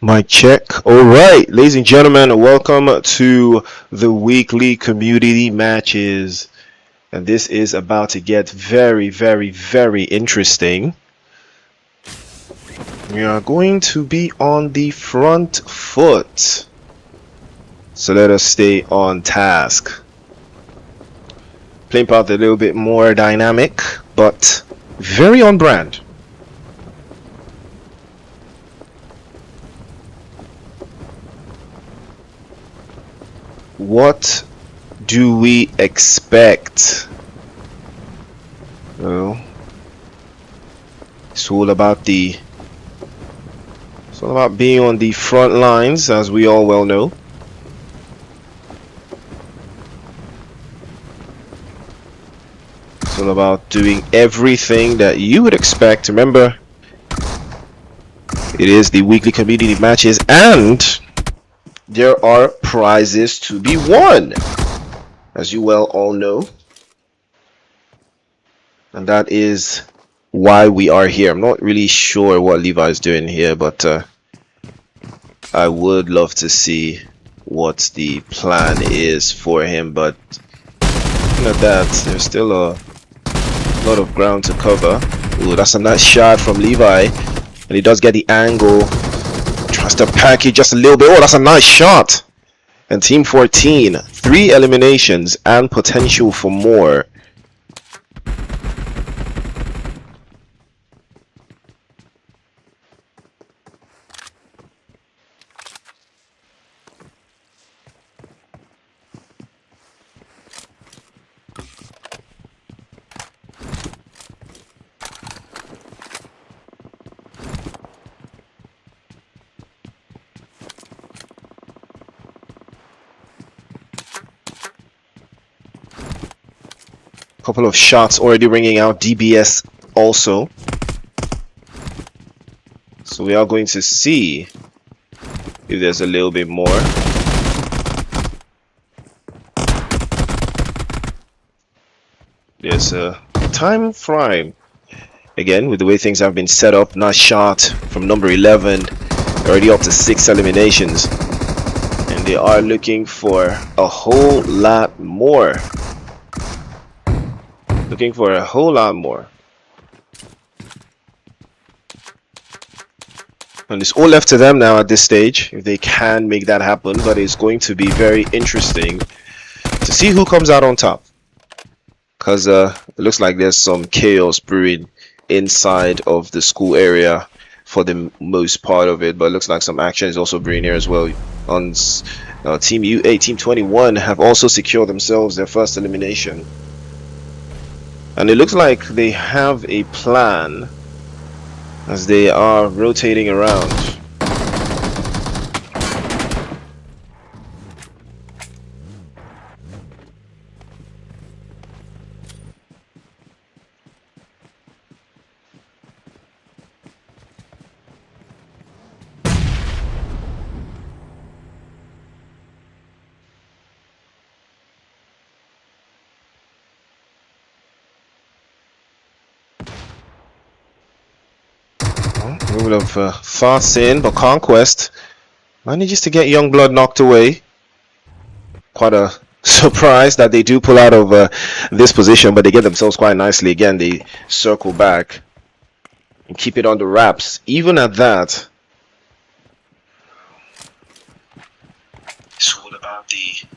Mic check. All right, ladies and gentlemen, welcome to the weekly community matches. And this is about to get very, very, very interesting. We are going to be on the front foot. So let us stay on task. Playing path a little bit more dynamic, but very on brand. What do we expect? Well, it's all about being on the front lines, as we all well know. It's all about doing everything that you would expect. Remember, it is the weekly community matches, and there are prizes to be won, as you well all know. And that is why we are here. I'm not really sure what Levi's doing here, but I would love to see what the plan is for him. But looking at that, there's still a lot of ground to cover. Ooh, that's a nice shot from Levi, and he does get the angle. Tries to pack it just a little bit. Oh, that's a nice shot. And Team 14, 3 eliminations and potential for more. Couple of shots already ringing out. DBS also. So we are going to see if there's a little bit more. There's a time frame. Again, with the way things have been set up, nice shot from number 11. Already up to 6 eliminations. And they are looking for a whole lot more. Looking for a whole lot more. And it's all left to them now at this stage, if they can make that happen. But it's going to be very interesting to see who comes out on top. Because it looks like there's some chaos brewing inside of the school area for the most part of it. But it looks like some action is also brewing here as well. On Team UA, Team 21 have also secured themselves their first elimination. And it looks like they have a plan as they are rotating around. A little bit of thoughts in, but Conquest manages to get Youngblood knocked away. Quite a surprise that they do pull out of this position, but they get themselves quite nicely. Again, they circle back and keep it on the wraps. Even at that, it's all about being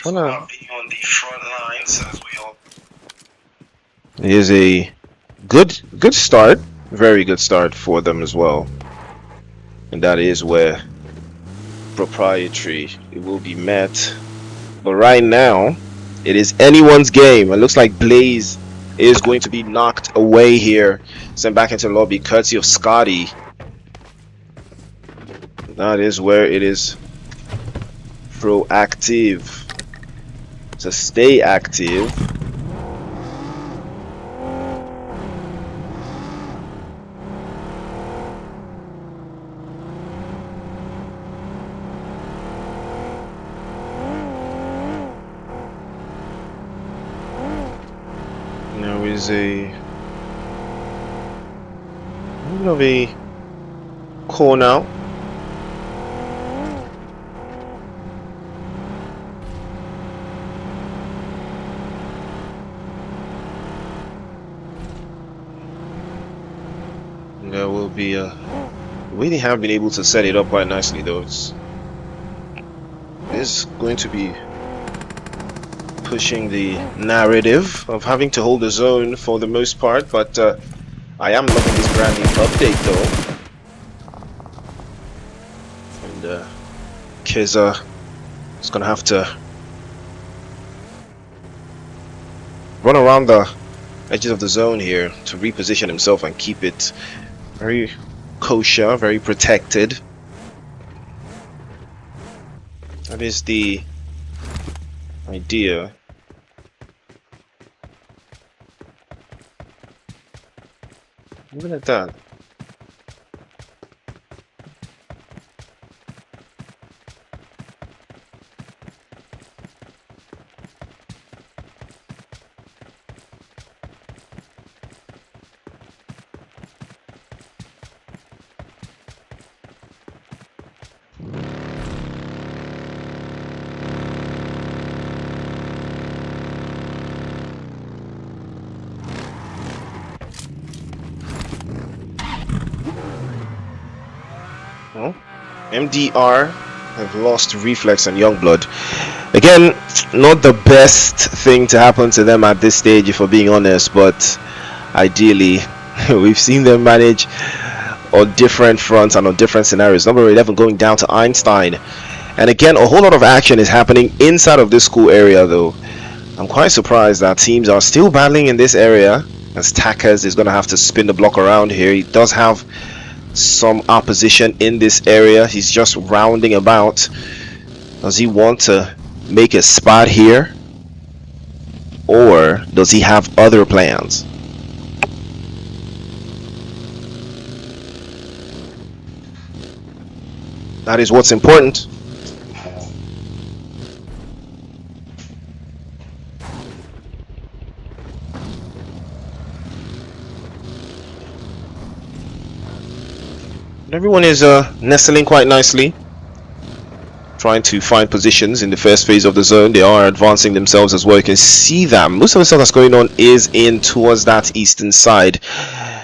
on the front lines, as we all. Here's a good start. Very good start for them as well, and that is where proprietary it will be met. But right now it is anyone's game. It looks like Blaze is going to be knocked away here, sent back into the lobby courtesy of Scotty. That is where it is proactive to stay active. Is a little bit of a call now. There will be a. We really have been able to set it up quite nicely, though. It's going to be pushing the narrative of having to hold the zone for the most part, but I am loving this brand new update, though. And Keza is gonna have to run around the edges of the zone here to reposition himself and keep it very kosher, very protected. That is the idea. Leave it at that. Well, MDR have lost Reflex and Youngblood. Again, not the best thing to happen to them at this stage, if we're being honest, but ideally, we've seen them manage on different fronts and on different scenarios. Number 11 going down to Einstein. And again, a whole lot of action is happening inside of this school area, though. I'm quite surprised that teams are still battling in this area, as Tackers is going to have to spin the block around here. He does have some opposition in this area. He's just rounding about. Does he want to make a spot here, or does he have other plans? That is what's important. Everyone is nestling quite nicely, trying to find positions in the first phase of the zone. They are advancing themselves as well. You can see that most of the stuff that's going on is in towards that eastern side.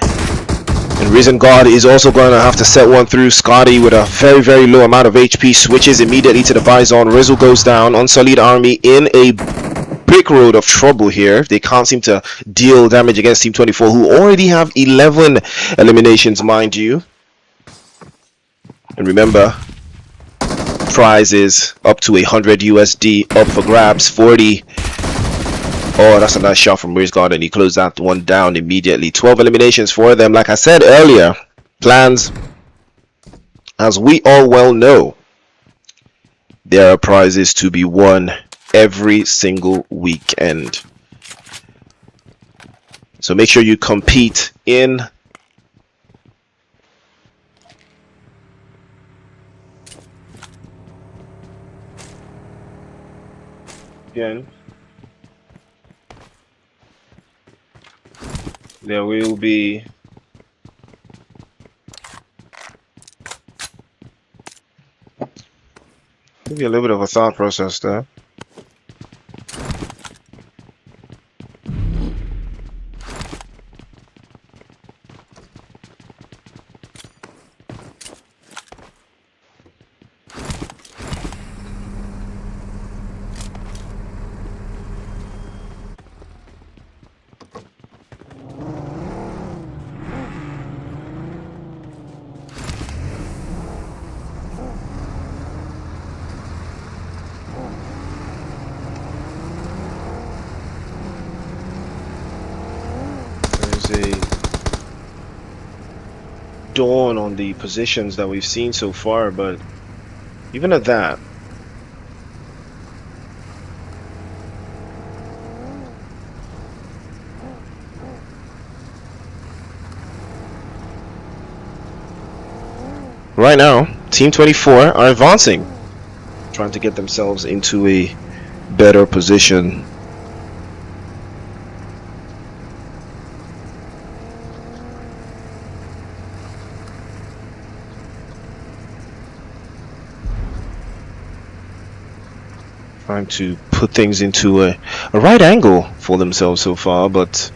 And Risen God is also going to have to set one through. Scotty with a very, very low amount of HP switches immediately to the Bison. Rizzle goes down. Unsullied Army in a big road of trouble here. They can't seem to deal damage against Team 24, who already have 11 eliminations, mind you. And remember, prize is up to 100 USD up for grabs. 40. Oh, that's a nice shot from Riz God, and he closed that one down immediately. 12 eliminations for them. Like I said earlier, plans, as we all well know, there are prizes to be won every single weekend. So make sure you compete in again. There will be maybe a little bit of a thought process there. A dawn on the positions that we've seen so far, but even at that, right now Team 24 are advancing, trying to get themselves into a better position. trying to put things into a right angle for themselves so far, but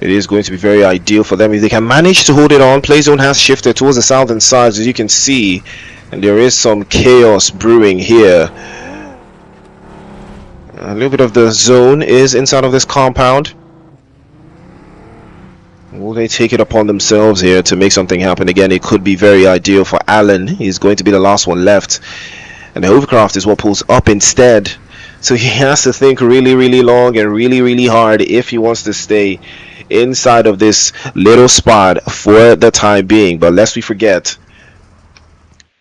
it is going to be very ideal for them if they can manage to hold it on. Play zone has shifted towards the southern sides, as you can see, and there is some chaos brewing here. A little bit of the zone is inside of this compound. Will they take it upon themselves here to make something happen? Again, it could be very ideal for Allen. He's going to be the last one left, and the hovercraft is what pulls up instead. So he has to think really, really long and really, really hard if he wants to stay inside of this little spot for the time being. But lest we forget,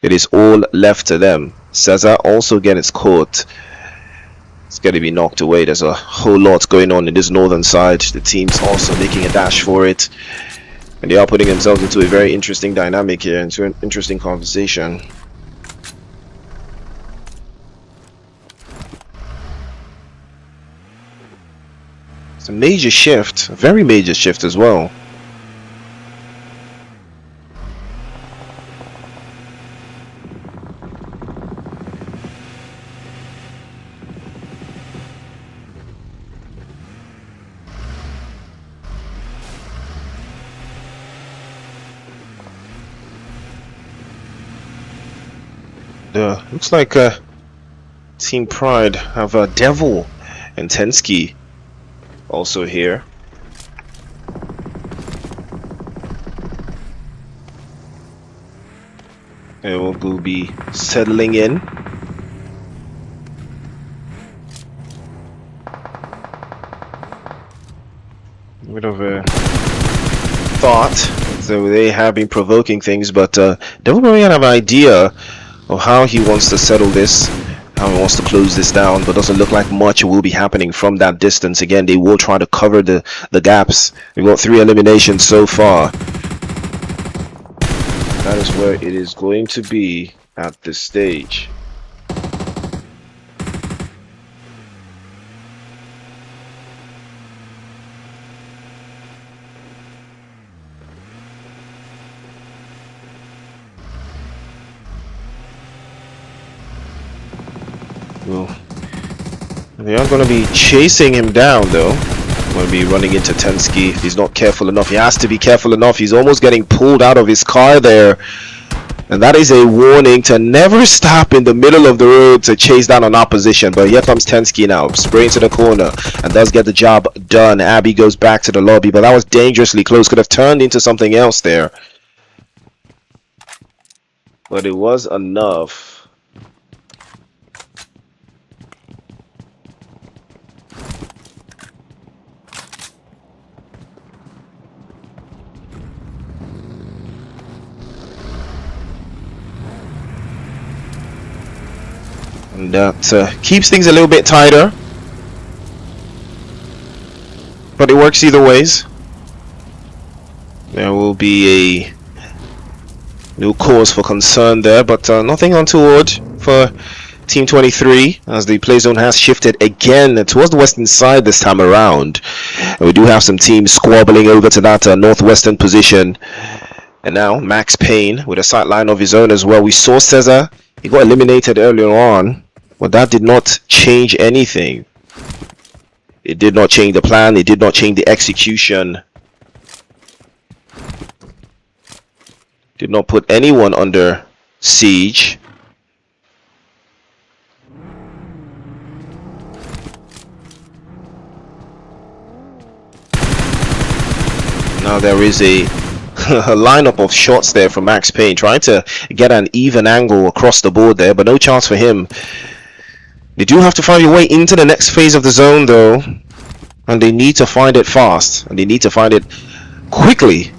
it is all left to them. Cesar also gets caught. It's going to be knocked away. There's a whole lot going on in this northern side. The team's also making a dash for it, and they are putting themselves into a very interesting dynamic here, into an interesting conversation. It's a major shift, a very major shift as well. Looks like Team Pride have Devil and Tensky also here. They will be settling in. A bit of a thought. So they have been provoking things, but Devil may have an idea of how he wants to settle this, how he wants to close this down, but doesn't look like much will be happening from that distance. Again, they will try to cover the gaps. We've got 3 eliminations so far. That is where it is going to be at this stage. Well, they are going to be chasing him down, though. Going to be running into Tensky. He's not careful enough. He has to be careful enough. He's almost getting pulled out of his car there. And that is a warning to never stop in the middle of the road to chase down an opposition. But here comes Tensky now, spraying to the corner, and does get the job done. Abby goes back to the lobby, but that was dangerously close. Could have turned into something else there. But it was enough. And that keeps things a little bit tighter, but it works either ways. There will be a no cause for concern there, but nothing untoward for Team 23 as the play zone has shifted again towards the western side this time around. And we do have some teams squabbling over to that northwestern position. And now Max Payne with a sight line of his own as well. We saw Cesar. He got eliminated earlier on, but that did not change anything. It did not change the plan. It did not change the execution. Did not put anyone under siege. Now there is a lineup of shots there from Max Payne, trying to get an even angle across the board there, but no chance for him. They do have to find a way into the next phase of the zone though, and they need to find it fast, and they need to find it quickly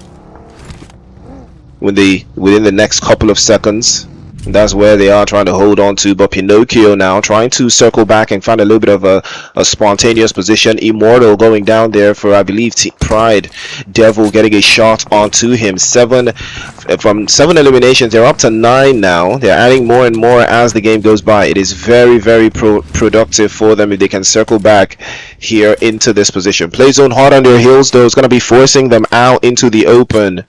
within the next couple of seconds. And that's where they are trying to hold on to. But Pinocchio now trying to circle back and find a little bit of a spontaneous position. Immortal going down there for, I believe, Pride. Devil getting a shot onto him. From 7 eliminations, they're up to 9 now. They're adding more and more as the game goes by. It is very, very productive for them if they can circle back here into this position. Play zone hard on their heels though. It's going to be forcing them out into the open.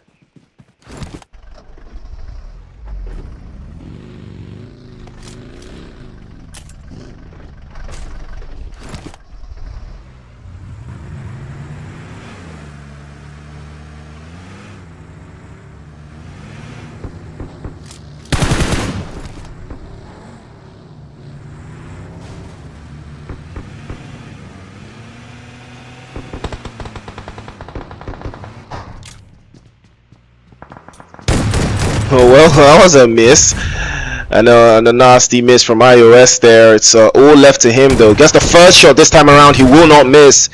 that was a miss. And a nasty miss from iOS there. It's all left to him though. Gets the first shot this time around. He will not miss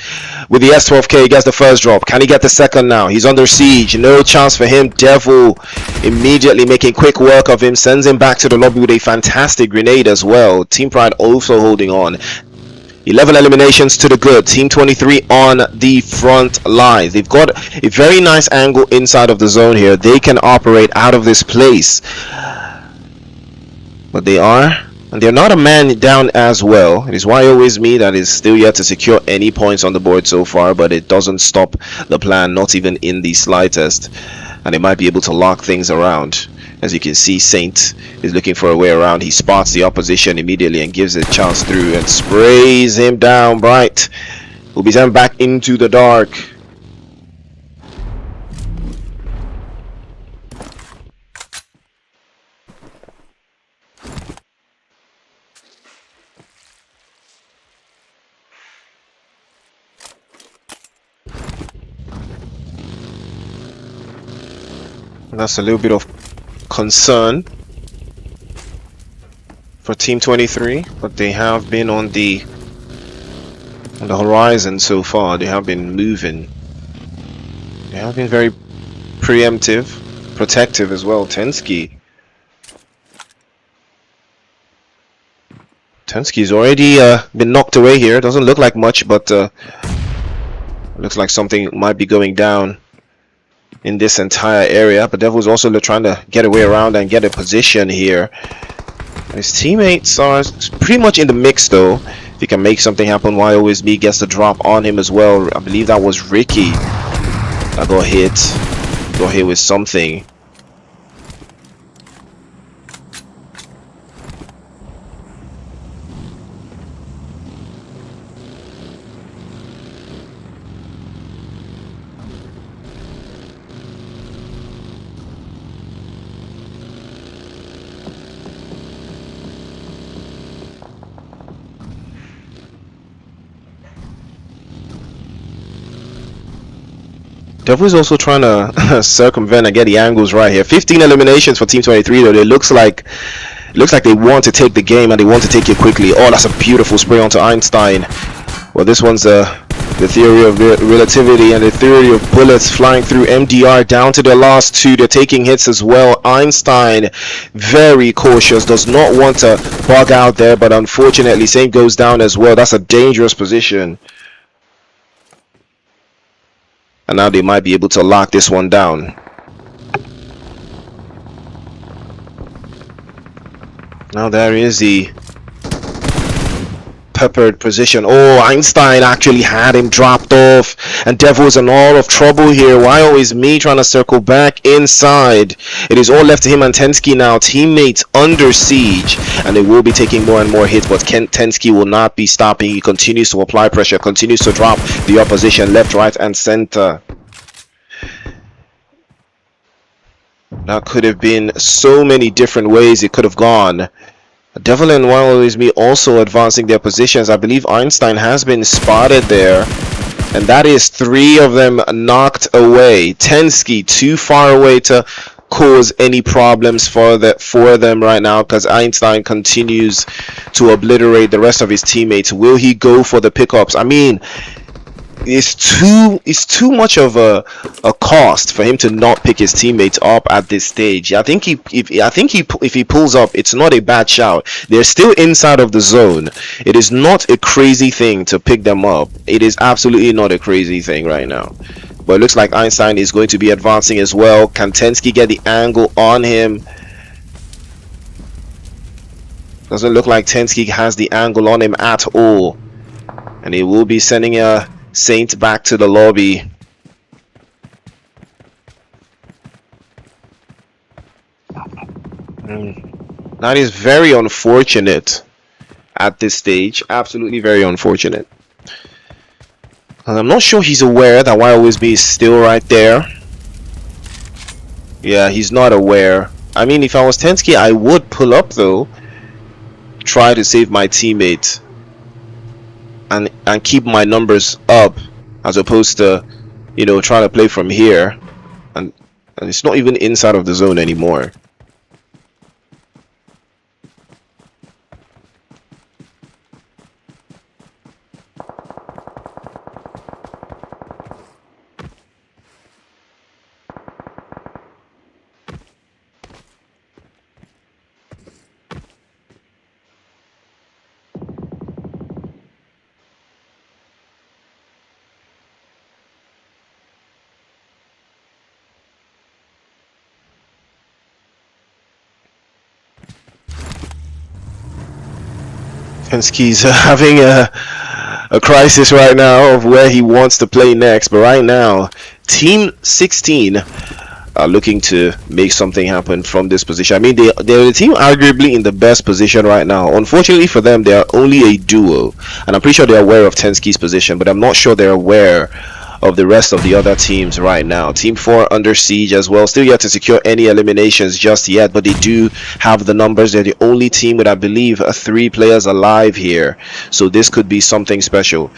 with the S12K. He gets the first drop. Can he get the second now? He's under siege. No chance for him. Devil immediately making quick work of him. Sends him back to the lobby with a fantastic grenade as well. Team Pride also holding on. 11 eliminations to the good. Team 23 on the front lines. They've got a very nice angle inside of the zone here. They can operate out of this place. But they are, and they're not a man down as well. It is why always me that is still yet to secure any points on the board so far, but it doesn't stop the plan, not even in the slightest. And they might be able to lock things around. As you can see, Saint is looking for a way around. He spots the opposition immediately and gives it a chance through and sprays him down. Bright will be sent back into the dark. That's a little bit of concern for Team 23, but they have been on the horizon so far. They have been moving. They have been very preemptive, protective as well. Tensky's already been knocked away here. Doesn't look like much, but looks like something might be going down in this entire area. But Devil's also trying to get away around and get a position here. His teammates are pretty much in the mix though. If he can make something happen, why always me gets the drop on him as well. I believe that was Ricky that got hit with something. Devil's also trying to circumvent and get the angles right here. 15 eliminations for Team 23 though. It looks like they want to take the game and they want to take it quickly. Oh, that's a beautiful spray onto Einstein. Well, this one's the theory of relativity and the theory of bullets flying through. MDR down to the last two. They're taking hits as well. Einstein very cautious, does not want to bug out there, but unfortunately same goes down as well. That's a dangerous position. And now they might be able to lock this one down. Now there is the peppered position. Oh, Einstein actually had him dropped off. And Devil's in all of trouble here. Why always me trying to circle back inside? It is all left to him and Tensky now. Teammates under siege. And they will be taking more and more hits. But Tensky will not be stopping. He continues to apply pressure. Continues to drop the opposition left, right, and center. That could have been so many different ways it could have gone. Devil and Wild Always Me also advancing their positions. I believe Einstein has been spotted there. And that is 3 of them knocked away. Tensky too far away to cause any problems for them right now, because Einstein continues to obliterate the rest of his teammates. Will he go for the pickups? I mean, it's too much of a cost for him to not pick his teammates up at this stage. I think if he pulls up, it's not a bad shout. They're still inside of the zone. It is not a crazy thing to pick them up. It is absolutely not a crazy thing right now. But it looks like Einstein is going to be advancing as well. Can Tensky get the angle on him? Doesn't look like Tensky has the angle on him at all. And he will be sending a Saint back to the lobby. That is very unfortunate at this stage. Absolutely very unfortunate. And I'm not sure he's aware that YOSB is still right there. Yeah, he's not aware. I mean, if I was Tensky, I would pull up though. Try to save my teammate. And keep my numbers up, as opposed to, trying to play from here, and it's not even inside of the zone anymore. Penske's having a crisis right now of where he wants to play next. But right now, Team 16 are looking to make something happen from this position. I mean, they're the team arguably in the best position right now. Unfortunately for them, they are only a duo. And I'm pretty sure they're aware of Tensky's position, but I'm not sure they're aware of the rest of the other teams right now. Team 4 under siege as well. Still yet to secure any eliminations just yet, but they do have the numbers. They're the only team with, I believe, 3 players alive here. So this could be something special.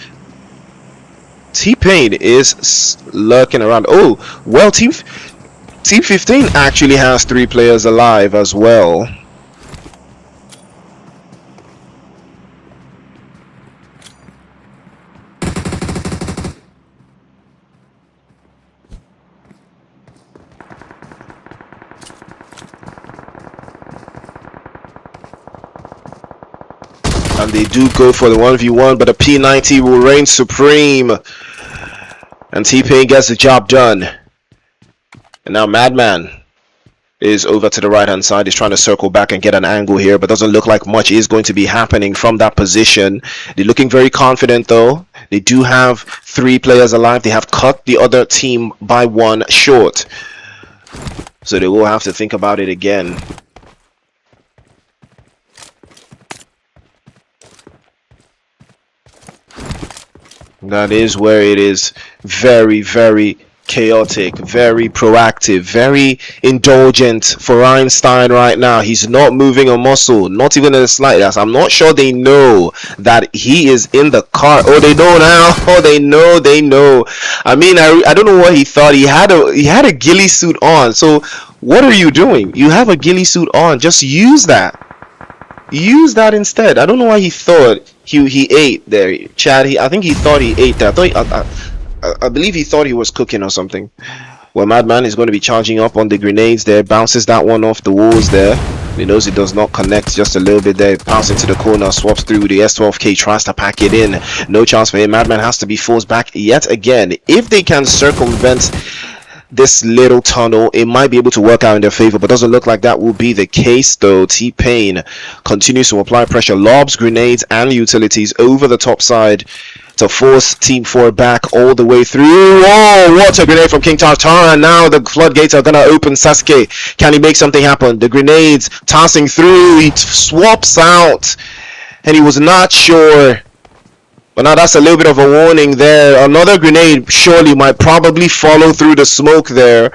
T-Pain is lurking around. Oh, well, Team 15 actually has 3 players alive as well. And they do go for the 1v1, but a P90 will reign supreme. And T-Pain gets the job done. And now Madman is over to the right hand side. He's trying to circle back and get an angle here, but doesn't look like much is going to be happening from that position. They're looking very confident though. They do have 3 players alive. They have cut the other team by 1 short. So they will have to think about it again. That is where it is very, very chaotic, very proactive, very indulgent for Einstein right now. He's not moving a muscle, not even in the slightest. I'm not sure they know that he is in the car. Oh, they know now. Oh, they know. I mean, I don't know what he thought. He had a ghillie suit on. So what are you doing? You have a ghillie suit on. Just use that. Use that instead. I don't know why he thought he ate there, Chad. I think he thought he ate that. I believe he thought he was cooking or something. Well, Madman is going to be charging up on the grenades there. Bounces that one off the walls there. He knows it does not connect just a little bit there. Pounds into the corner, swaps through the S12K, tries to pack it in. No chance for him. Madman has to be forced back yet again. If they can circumvent this little tunnel, it might be able to work out in their favor, but doesn't look like that will be the case though. T-Pain continues to apply pressure, lobs grenades and utilities over the top side to force Team 4 back all the way through. Oh, what a grenade from King Tartar, and now the floodgates are gonna open. Sasuke, can he make something happen? The grenades tossing through, he swaps out and he was not sure. But now that's a little bit of a warning there. Another grenade surely might probably follow through the smoke there.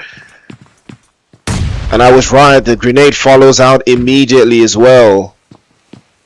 And I was right, the grenade follows out immediately as well.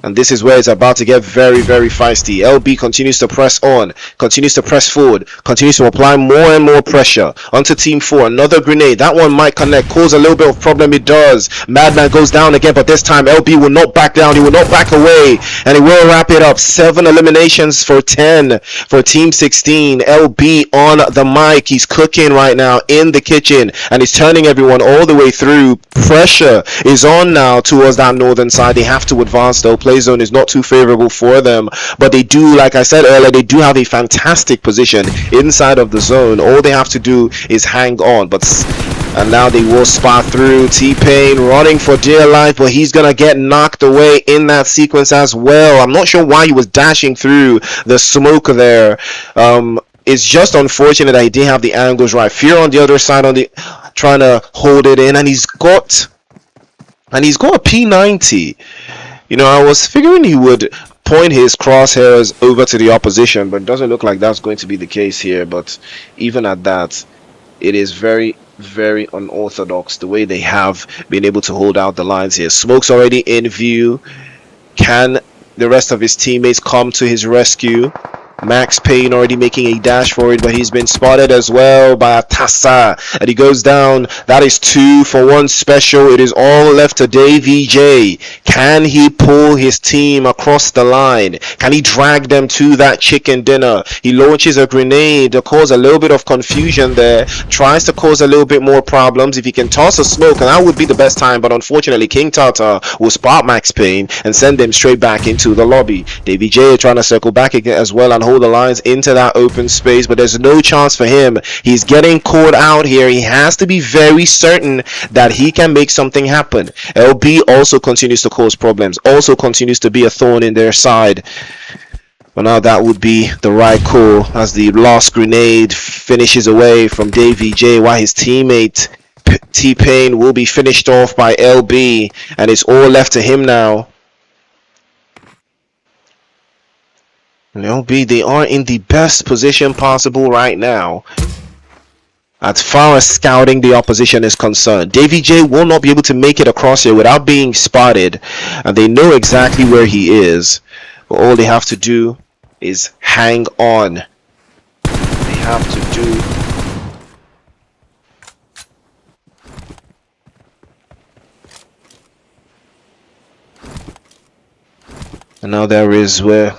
And this is where it's about to get very, very feisty. LB continues to press on, continues to press forward, continues to apply more and more pressure onto Team 4. Another grenade. That one might connect, cause a little bit of problem. It does. Madman goes down again, but this time LB will not back down. He will not back away. And he will wrap it up. 7 eliminations for 10 for Team 16. LB on the mic. He's cooking right now in the kitchen. And he's turning everyone all the way through. Pressure is on now towards that northern side. They have to advance though. Play zone is not too favorable for them, but they do, like I said earlier, they do have a fantastic position inside of the zone. All they have to do is hang on. And now they will spot through. T-Pain running for dear life, but he's gonna get knocked away in that sequence as well. I'm not sure why he was dashing through the smoke there. It's just unfortunate that he didn't have the angles right. Fear on the other side, trying to hold it in, and he's got a P90. You know, I was figuring he would point his crosshairs over to the opposition, but it doesn't look like that's going to be the case here. But even at that, it is very, very unorthodox the way they have been able to hold out the lines here. Smoke's already in view. Can the rest of his teammates come to his rescue? Max Payne already making a dash for it, but he's been spotted as well by Tassa, and he goes down. That is 2 for 1 special. It is all left to Dave VJ. Can he pull his team across the line? Can he drag them to that chicken dinner? He launches a grenade to cause a little bit of confusion there, tries to cause a little bit more problems. If he can toss a smoke, and that would be the best time, but unfortunately King Tata will spot Max Payne and send them straight back into the lobby. Dave VJ trying to circle back again as well and hold the lines into that open space, but there's no chance for him. He's getting caught out here. He has to be very certain that he can make something happen. LB also continues to cause problems, also continues to be a thorn in their side. But now that would be the right call as the last grenade finishes away from Davy J, while his teammate T-Pain will be finished off by LB, and it's all left to him now. And LB, they are in the best position possible right now as far as scouting the opposition is concerned. Davy J will not be able to make it across here without being spotted, and they know exactly where he is. But all they have to do is hang on. They have to do. And now there is where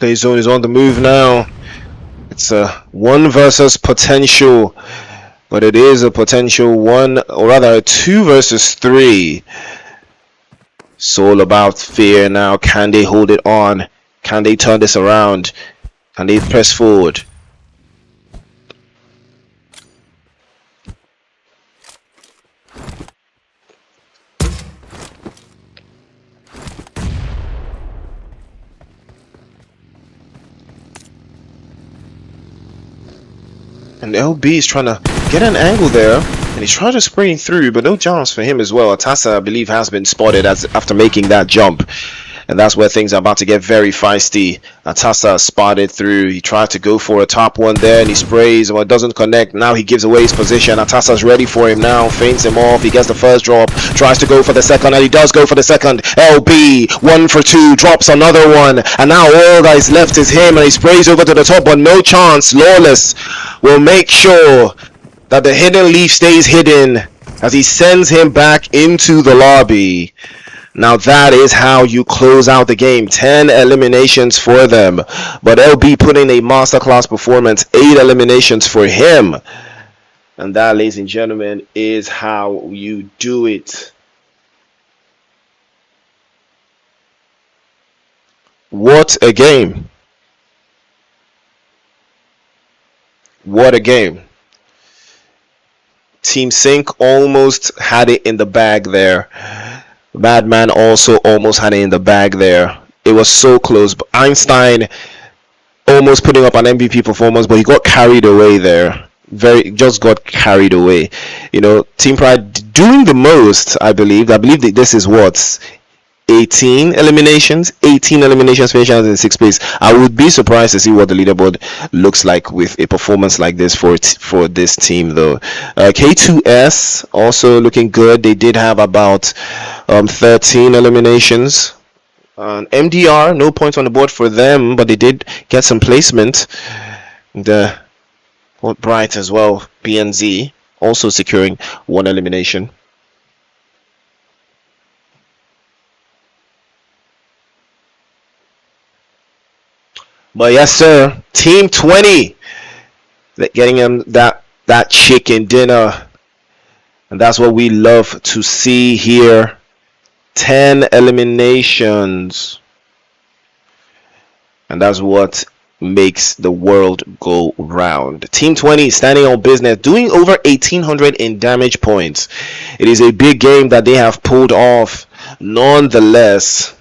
play zone is on the move now. It's a 1 versus potential, but it is a potential 1, or rather a 2 versus 3. It's all about fear now. Can they hold it on? Can they turn this around? Can they press forward? And LB is trying to get an angle there, and he's trying to spring through, but no chance for him as well. Atasa, I believe, has been spotted after making that jump, and that's where things are about to get very feisty. Atasa spotted through. He tried to go for a top one there, and he sprays, but it doesn't connect. Now he gives away his position. Atasa's ready for him now, feints him off. He gets the first drop, tries to go for the second, and he does go for the second. LB, 1 for 2, drops another one, and now all that is left is him, and he sprays over to the top, but no chance. Lawless will make sure that the hidden leaf stays hidden as he sends him back into the lobby. Now that is how you close out the game. 10 eliminations for them, but LB put in a masterclass performance. 8 eliminations for him, and that, ladies and gentlemen, is how you do it. What a game. What a game. Team Sync almost had it in the bag there. Madman also almost had it in the bag there. It was so close. But Einstein almost putting up an MVP performance, but he got carried away there. Just got carried away. You know, Team Pride doing the most, I believe. I believe that this is what, 18 eliminations finishing out in 6th place. I would be surprised to see what the leaderboard looks like with a performance like this for this team, though. K2S also looking good. They did have about 13 eliminations. MDR, no points on the board for them, but they did get some placement. The Bright as well, BNZ also securing 1 elimination. But yes, sir, Team 20 getting him that chicken dinner, and that's what we love to see here. 10 eliminations, and that's what makes the world go round. Team 20 standing on business, doing over 1800 in damage points. It is a big game that they have pulled off nonetheless.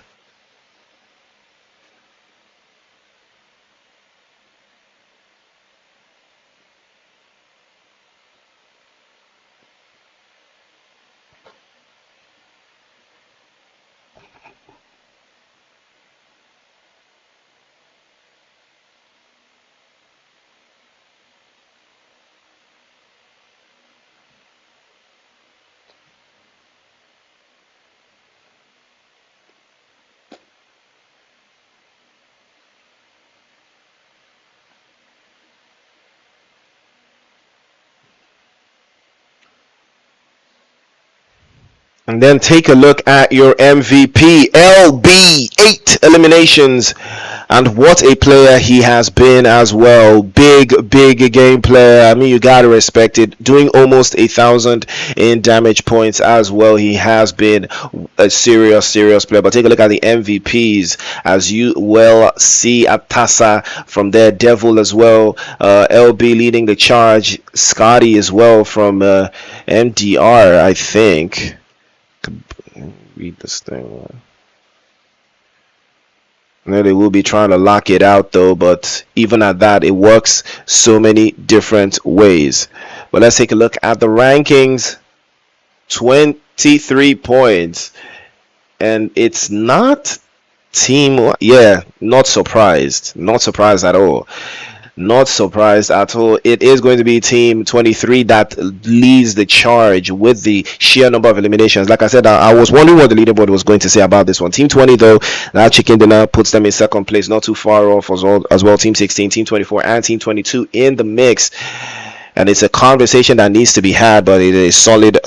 And then take a look at your MVP, LB, 8 eliminations. And what a player he has been as well. Big game player. I mean, you gotta respect it. Doing almost 1,000 in damage points as well. He has been a serious player. But take a look at the MVPs. As you well see, Atasa from there, Devil as well. LB leading the charge. Scotty as well from MDR, I think. Read this thing. I know they will be trying to lock it out though, but even at that, it works so many different ways. But let's take a look at the rankings. 23 points. And it's not team. Yeah, not surprised. Not surprised at all. Not surprised at all. It is going to be Team 23 that leads the charge with the sheer number of eliminations. Like I said, I was wondering what the leaderboard was going to say about this one. Team 20, though, that chicken dinner puts them in second place, not too far off as well. Team 16, Team 24, and Team 22 in the mix. And it's a conversation that needs to be had, but it is solid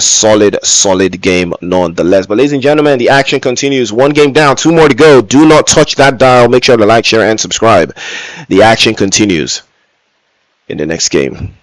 game nonetheless. But ladies and gentlemen, the action continues. One game down, 2 more to go. Do not touch that dial. Make sure to like, share, and subscribe. The action continues in the next game.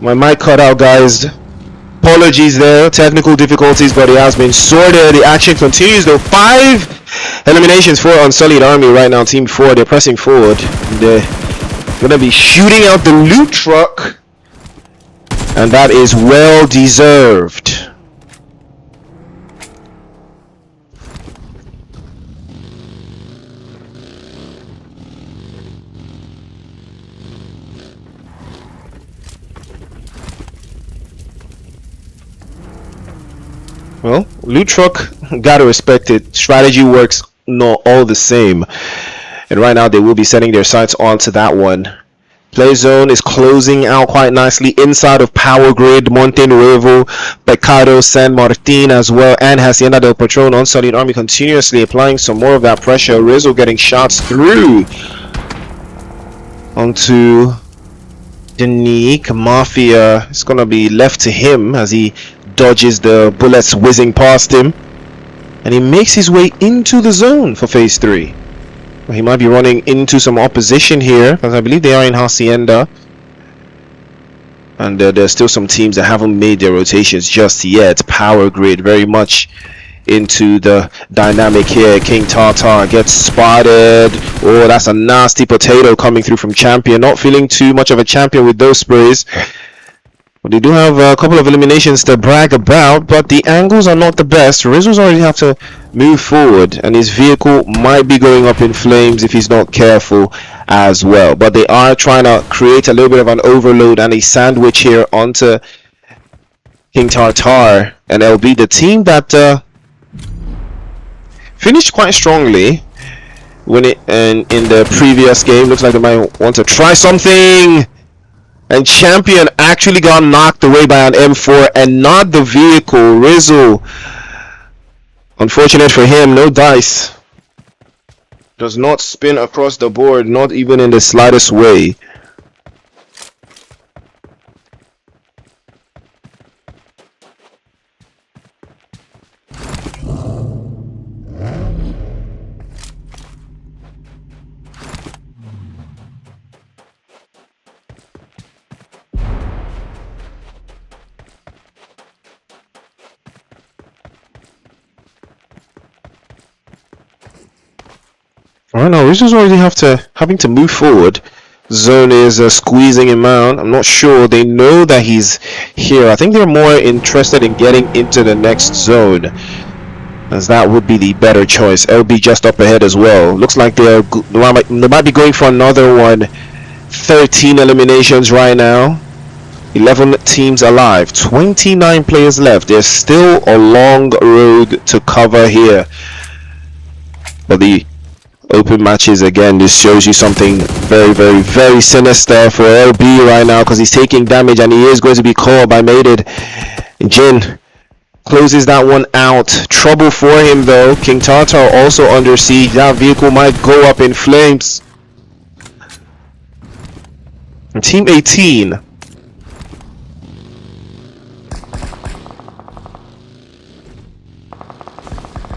My mic cut out, guys. Apologies there, technical difficulties, but it has been sorted. The action continues though. 5 eliminations for Unsullied Army right now. Team 4, they're pressing forward. They're gonna be shooting out the loot truck, and that is well deserved. Well, loot truck, gotta respect it. Strategy works not all the same. And right now they will be setting their sights onto that one. Play zone is closing out quite nicely inside of Power Grid, Monte Nuevo, Pecado, San Martin as well, and Hacienda del Patron. Unsullied Army continuously applying some more of that pressure. Rizzo getting shots through onto Danique. Mafia is going to be left to him as he dodges the bullets whizzing past him, and he makes his way into the zone for phase 3. He might be running into some opposition here, because I believe they are in Hacienda, and there's still some teams that haven't made their rotations just yet. Power Grid very much into the dynamic here. King Tartar gets spotted. Oh, that's a nasty potato coming through from Champion. Not feeling too much of a champion with those sprays. But they do have a couple of eliminations to brag about, but the angles are not the best. Rizzo's already have to move forward, and his vehicle might be going up in flames if he's not careful as well. But they are trying to create a little bit of an overload and a sandwich here onto King Tartar and LB, the team that finished quite strongly when in the previous game. Looks like they might want to try something. And Champion actually got knocked away by an M4 and not the vehicle. Rizzo, unfortunate for him, no dice. Does not spin across the board, not even in the slightest way. Right now, Rizzo's already having to move forward. Zone is squeezing him out. I'm not sure. They know that he's here. I think they're more interested in getting into the next zone, as that would be the better choice. LB just up ahead as well. Looks like they might be going for another one. 13 eliminations right now. 11 teams alive. 29 players left. There's still a long road to cover here. But the open matches, again, this shows you something very, very, very sinister for LB right now, because he's taking damage and he is going to be caught by Mated. Jin closes that one out. Trouble for him though. King Tartar also under siege. That vehicle might go up in flames. And Team 18,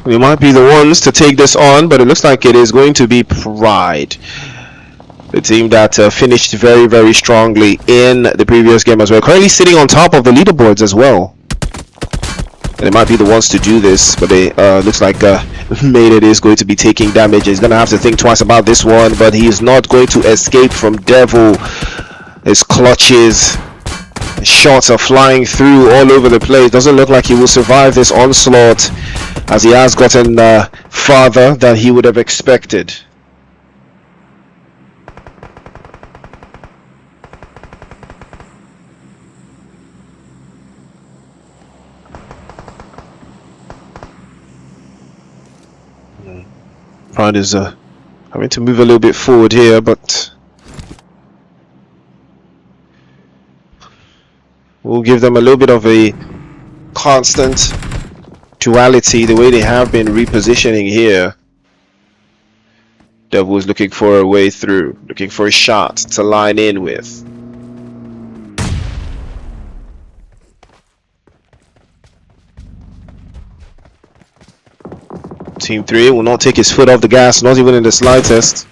we might be the ones to take this on, but it looks like it is going to be Pride, the team that finished very, very strongly in the previous game as well. Currently sitting on top of the leaderboards as well. And they might be the ones to do this, but they looks like Mated is going to be taking damage. He's going to have to think twice about this one, but he is not going to escape from Devil. His clutches, shots are flying through all over the place. Doesn't look like he will survive this onslaught, as he has gotten farther than he would have expected. Pride is having to move a little bit forward here, but we'll give them a little bit of a constant duality, the way they have been repositioning here. Devil is looking for a way through, looking for a shot to line in with. Team 3 will not take his foot off the gas, not even in the slightest.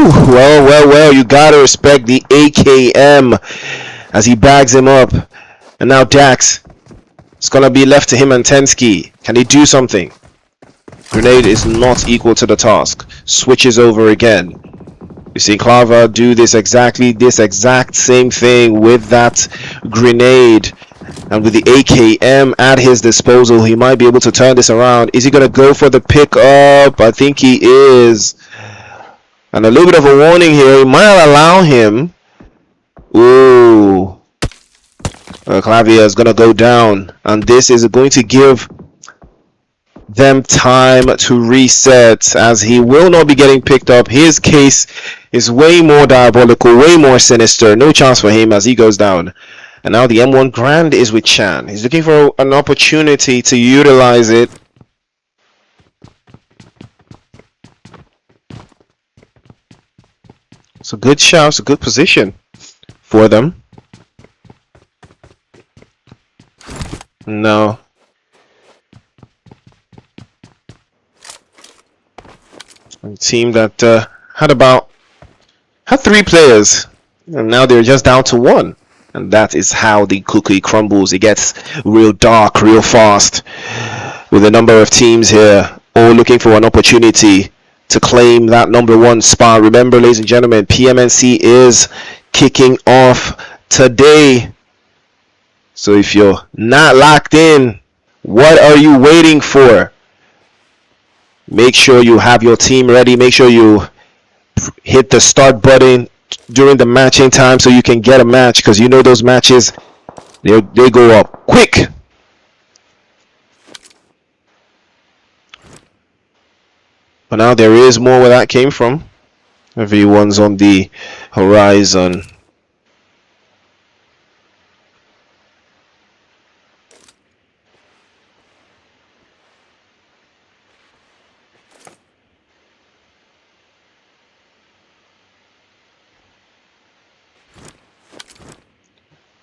Well, you gotta respect the AKM as he bags him up. And now Dax, it's gonna be left to him and Tensky. Can he do something? Grenade is not equal to the task. Switches over again. You see Clava do this exact same thing with that grenade. And with the AKM at his disposal, he might be able to turn this around. Is he going to go for the pickup? I think he is. And a little bit of a warning here. He might allow him. Ooh. Clavia is going to go down. And this is going to give them time to reset, as he will not be getting picked up. His case is way more diabolical, way more sinister. No chance for him as he goes down. And now the M1 Grand is with Chan. He's looking for an opportunity to utilize it. It's a good shot, it's a good position for them. No. A team that had 3 players, and now they're just down to 1. And that is how the cookie crumbles. It gets real dark, real fast, with a number of teams here all looking for an opportunity to claim that #1 spot. Remember, ladies and gentlemen, PMNC is kicking off today. So if you're not locked in, what are you waiting for? Make sure you have your team ready. Make sure you hit the start button during the matching time so you can get a match, because you know those matches, they go up quick. But now there is more where that came from. Everyone's on the horizon.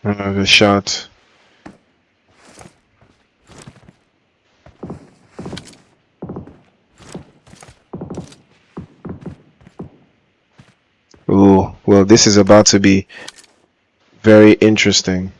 Another shot. Oh, well, this is about to be very interesting.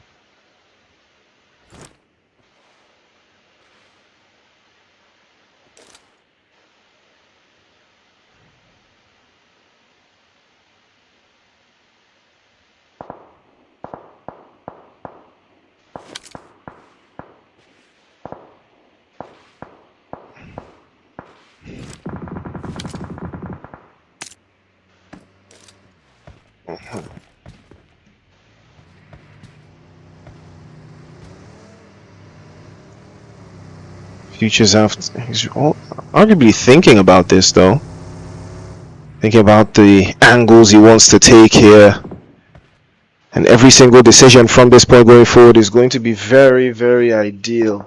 Futures after, he's arguably thinking about this though. Thinking about the angles he wants to take here. And every single decision from this point going forward is going to be very, very ideal.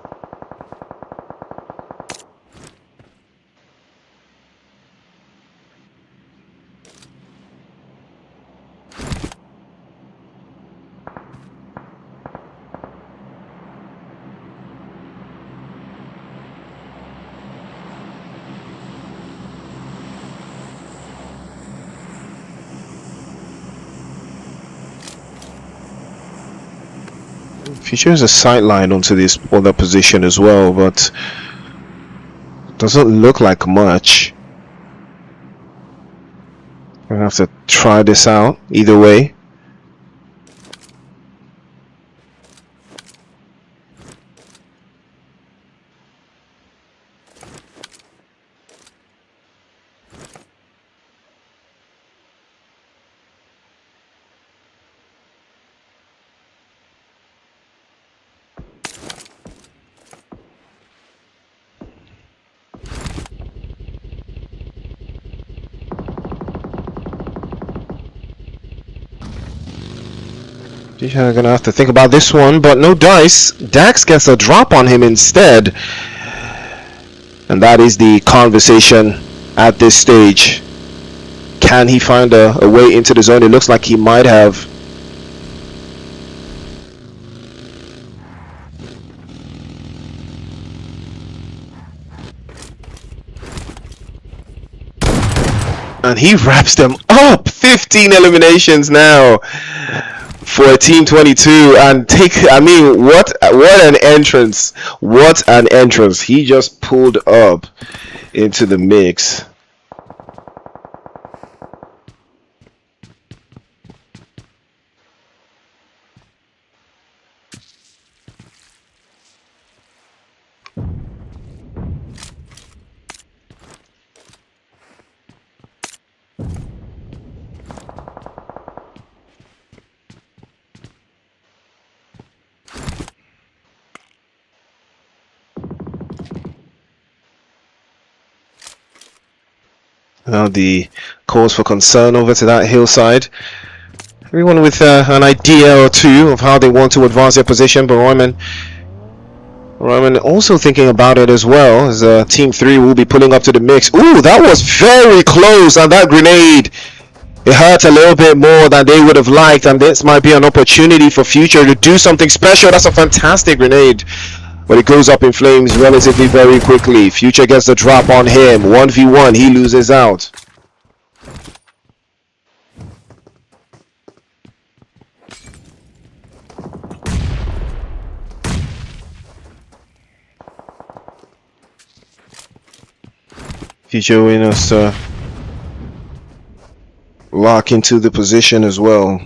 Future has a sideline onto this other position as well, but doesn't look like much. We're gonna have to try this out either way. You're gonna have to think about this one, but no dice. Dax gets a drop on him instead. And that is the conversation at this stage. Can he find a way into the zone? It looks like he might have. and he wraps them up. 15 eliminations now for Team 22, and I mean, what an entrance! What an entrance! He just pulled up into the mix. Now the cause for concern over to that hillside. Everyone with an idea or two of how they want to advance their position, but Roman also thinking about it as well, as Team 3 will be pulling up to the mix. Ooh, that was very close, and that grenade, it hurt a little bit more than they would have liked, and this might be an opportunity for Future to do something special. That's a fantastic grenade, but it goes up in flames relatively very quickly. Future gets the drop on him. 1v1, he loses out. Future winners lock into the position as well.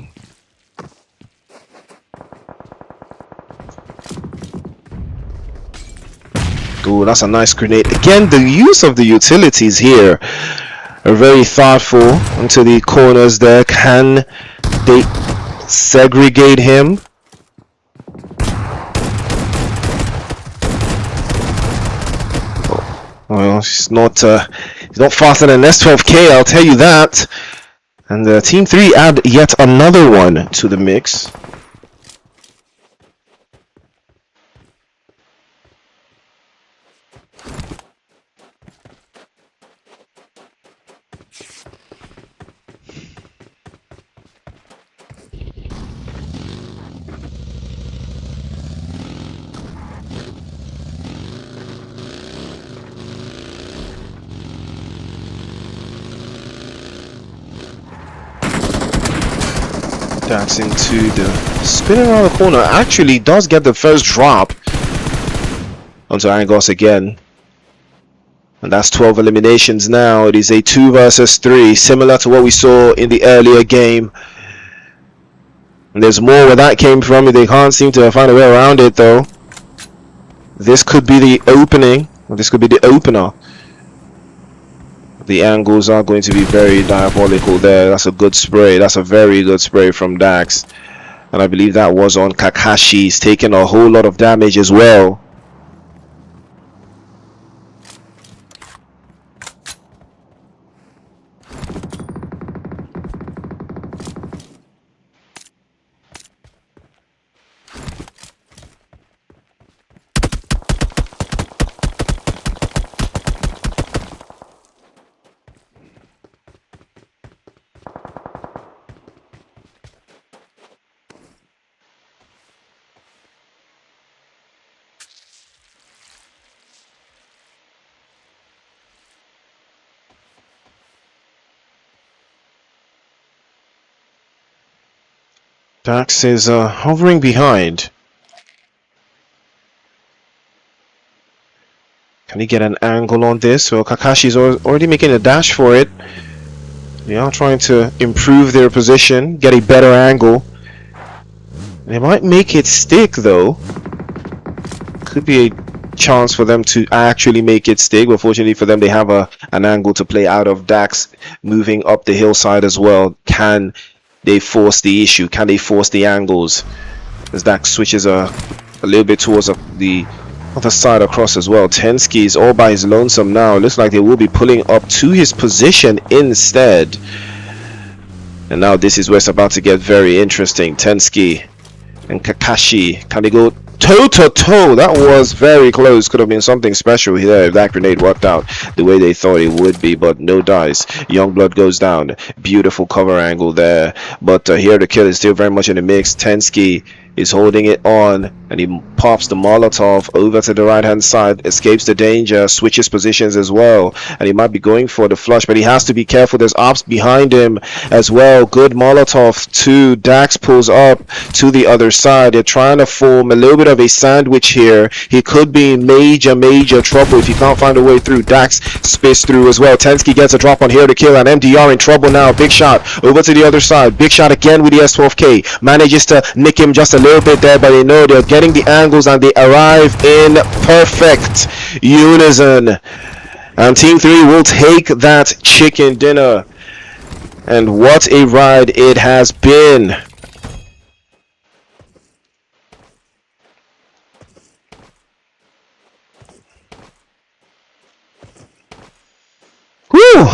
Ooh, that's a nice grenade. Again, the use of the utilities here are very thoughtful into the corners there. Can they segregate him? Well, he's not faster than S12K, I'll tell you that. And Team 3 add yet another one to the mix. That's into the spinning around the corner. Actually does get the first drop onto Angos again. And that's 12 eliminations now. It is a 2 versus 3, similar to what we saw in the earlier game. And there's more where that came from. They can't seem to find a way around it though. This could be the opening. This could be the opener. The angles are going to be very diabolical there. That's a good spray. That's a very good spray from Dax. And I believe that was on Kakashi. He's taking a whole lot of damage as well. Dax is hovering behind. Can he get an angle on this? Well, Kakashi's already making a dash for it. They are trying to improve their position, get a better angle. They might make it stick though. Could be a chance for them to actually make it stick, but fortunately for them they have an angle to play out of. Dax moving up the hillside as well. Can they force the issue? Can they force the angles? As Dax switches a little bit towards the other side across as well. Tensky is all by his lonesome now. It looks like they will be pulling up to his position instead. And now this is where it's about to get very interesting. Tensky and Kakashi, can they go toe to toe? That was very close. Could have been something special here if that grenade worked out the way they thought it would be, but no dice. Youngblood goes down. Beautiful cover angle there, but here the kill is still very much in the mix. Tensky He's holding it on, and he pops the Molotov over to the right hand side, escapes the danger, switches positions as well, and he might be going for the flush, but he has to be careful. There's ops behind him as well. Good Molotov to Dax, pulls up to the other side. They're trying to form a little bit of a sandwich here. He could be in major trouble if he can't find a way through. Dax spits through as well. Tensky gets a drop on here to kill, and MDR in trouble now. Big shot over to the other side. Big shot again with the S12K. Manages to nick him just a little bit there, but they know they're getting the angles and they arrive in perfect unison. And Team 3 will take that chicken dinner. And what a ride it has been. Whew!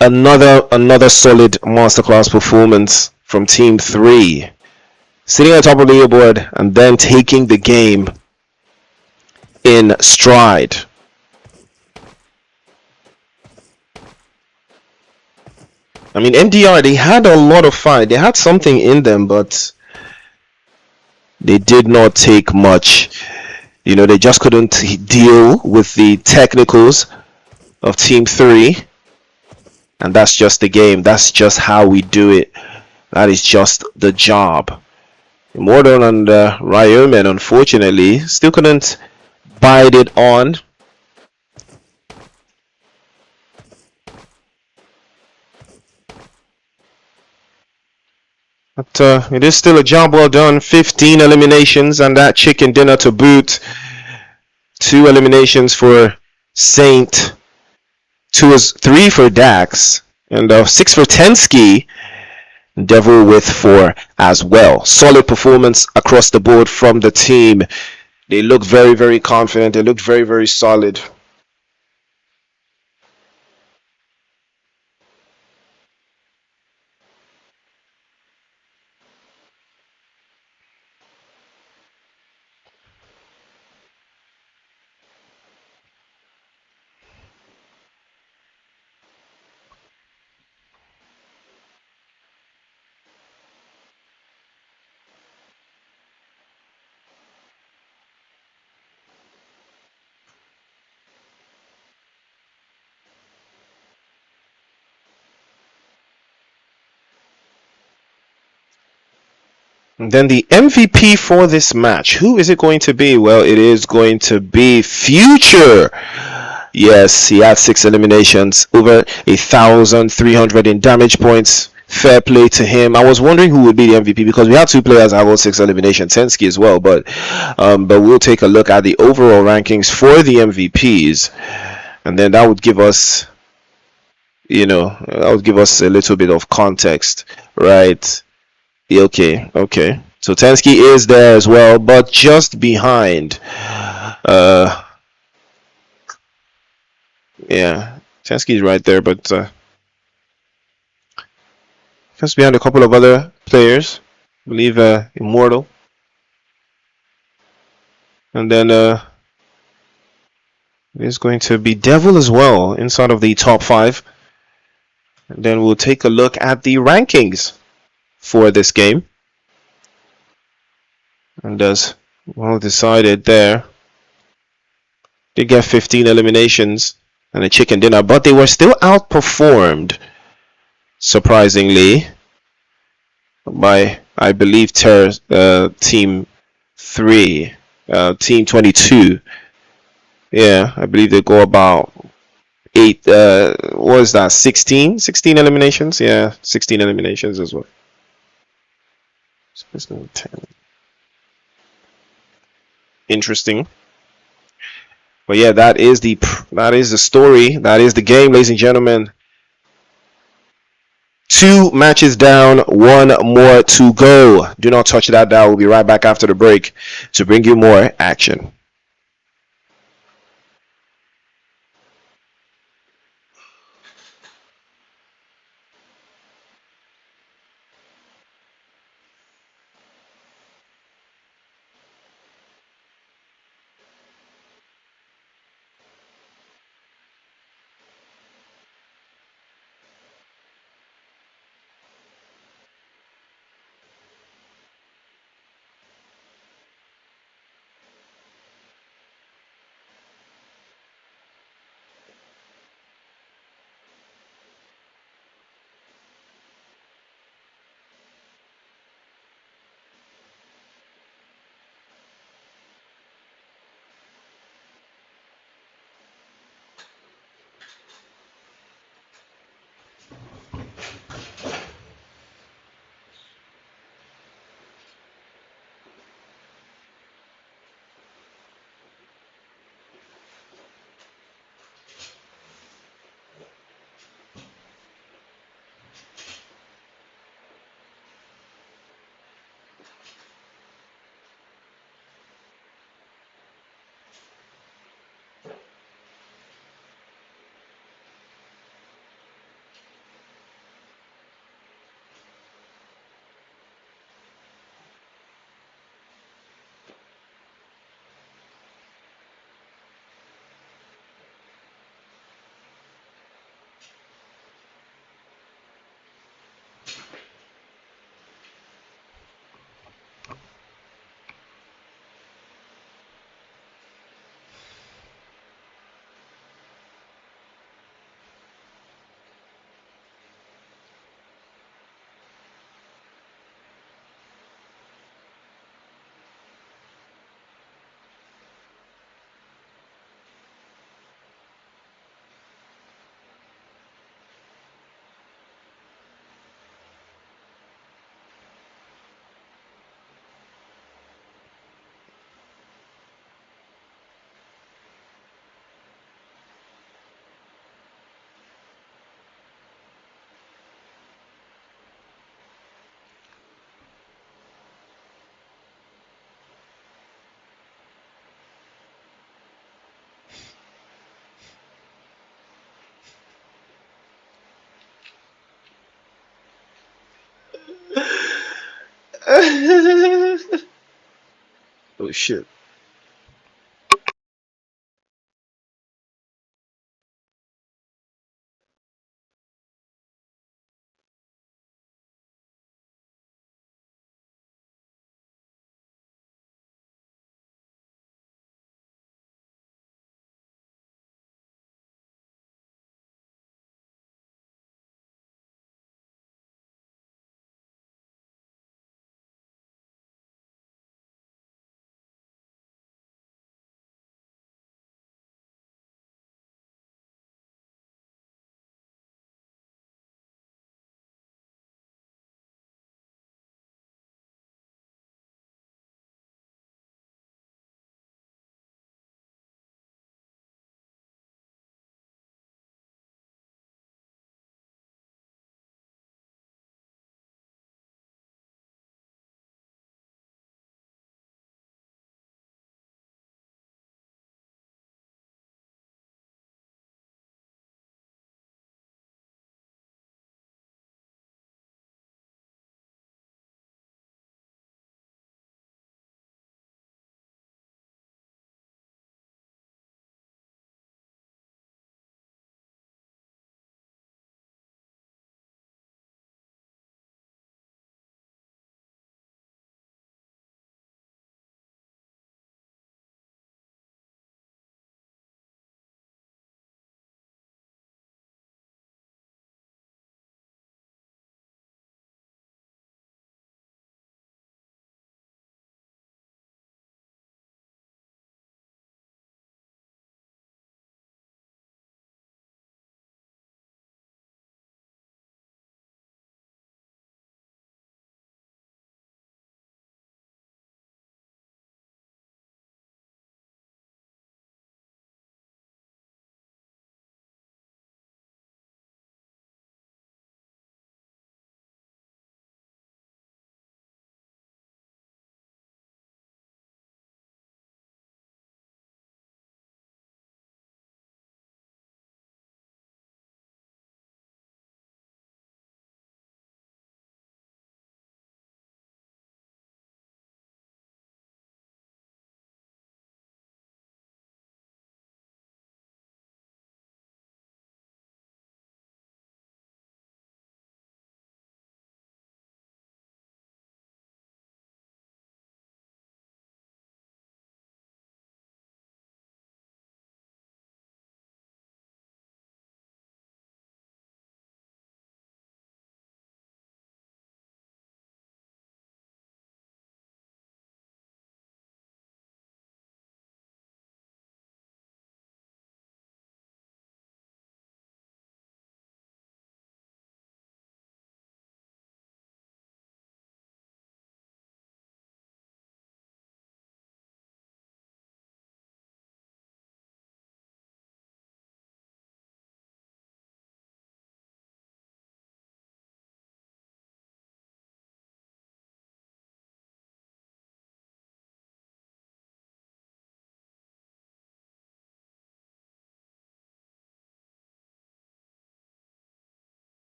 Another solid masterclass performance from Team 3. Sitting on top of the leaderboard and then taking the game in stride. I mean, MDR, they had a lot of fight. They had something in them, but they did not take much. You know, they just couldn't deal with the technicals of Team 3. And that's just the game. That's just how we do it. That is just the job. Immortal and Ryomen, unfortunately, still couldn't bide it on. But it is still a job well done. 15 eliminations and that chicken dinner to boot. 2 eliminations for Saint. 3 for Dax. And 6 for Tensky. Devil with 4 as well. Solid performance across the board from the team. They looked very confident. They looked very solid. And then the MVP for this match, who is it going to be? Well, it is going to be Future. Yes, he had 6 eliminations, over 1,300 in damage points. Fair play to him. I was wondering who would be the MVP because we have 2 players have all 6 eliminations, Tensky as well. But we'll take a look at the overall rankings for the MVPs, and then that would give us, a little bit of context, right? Okay. So Tensky is there as well, but just behind. Yeah, Tensky's right there, but just behind a couple of other players. I believe Immortal. And then there's going to be Devil as well inside of the top 5. And then we'll take a look at the rankings for this game. And as well decided there, they get 15 eliminations and a chicken dinner, but they were still outperformed, surprisingly, by, I believe, Team 3, Team 22. Yeah, I believe they go about 8, what is that, 16 eliminations? Yeah, 16 eliminations as well. Interesting. But yeah, that is the story. That is the game, ladies and gentlemen. 2 matches down, 1 more to go. Do not touch that dial. We'll be right back after the break to bring you more action. Oh shit.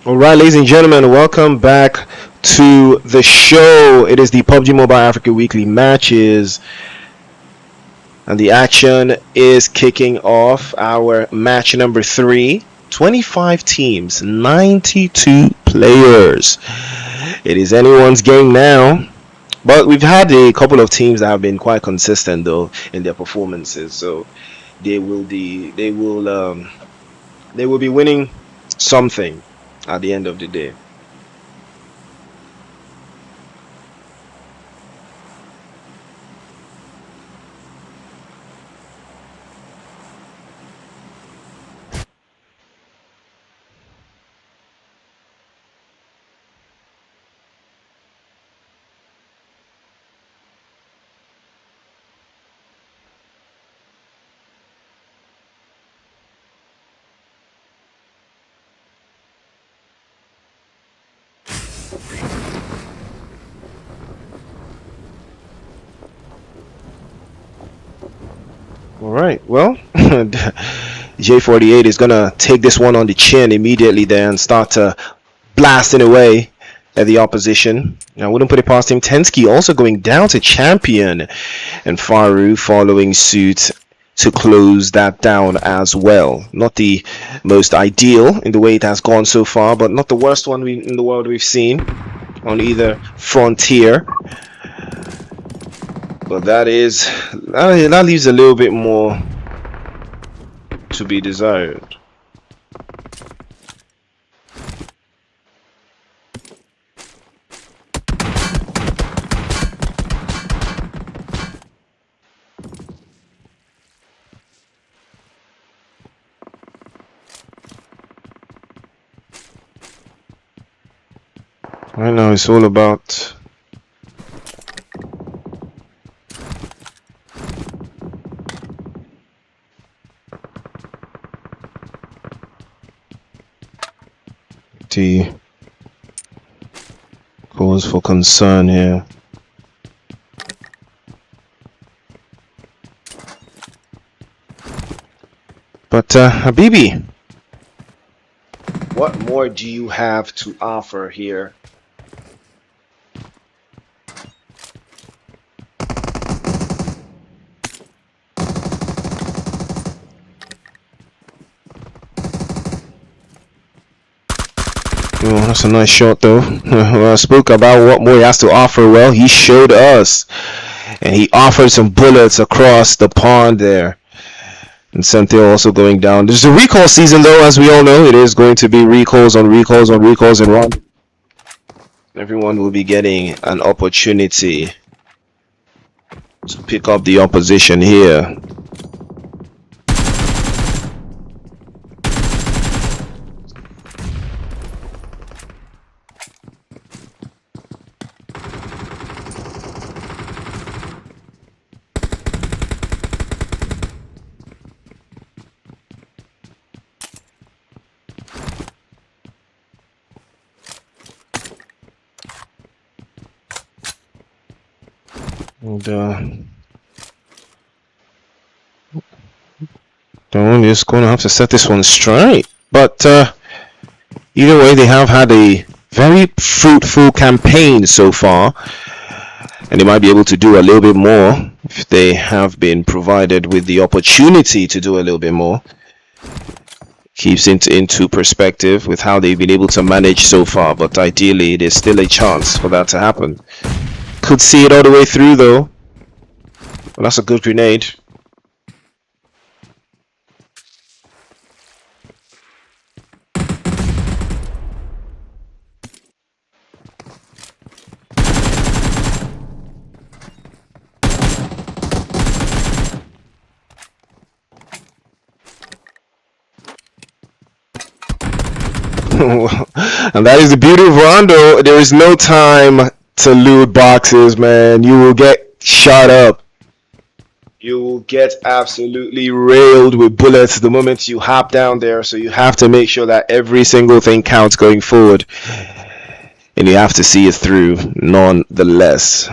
All right, ladies and gentlemen, welcome back to the show. It is the PUBG Mobile Africa Weekly Matches, and the action is kicking off. Our match number 3, 25 teams, 92 players. It is anyone's game now, but we've had a couple of teams that have been quite consistent though in their performances, so they will be winning something at the end of the day. All right. Well, J48 is gonna take this one on the chin immediately there and start blasting away at the opposition. I wouldn't put it past him. Tensky also going down to champion, and Faru following suit to close that down as well. Not the most ideal in the way it has gone so far, but not the worst one in the world we've seen on either frontier. But that leaves a little bit more to be desired. Right now it's all about the cause for concern here. But Habibi, what more do you have to offer here? Oh, that's a nice shot though. Well, I spoke about what more he has to offer. Well, he showed us. And he offered some bullets across the pond there. And Cynthia also going down. There's a recall season though, as we all know. It is going to be recalls on recalls on recalls and run. Everyone will be getting an opportunity to pick up the opposition here. And Dawn is going to have to set this one straight. But either way, they have had a very fruitful campaign so far. And they might be able to do a little bit more if they have been provided with the opportunity to do a little bit more. Keeps it into perspective with how they've been able to manage so far. But ideally, there's still a chance for that to happen. Could see it all the way through though. Well, that's a good grenade. And that is the beauty of Rondo. There is no time to loot boxes, man. You will get shot up. You will get absolutely railed with bullets the moment you hop down there. So you have to make sure that every single thing counts going forward. And you have to see it through nonetheless.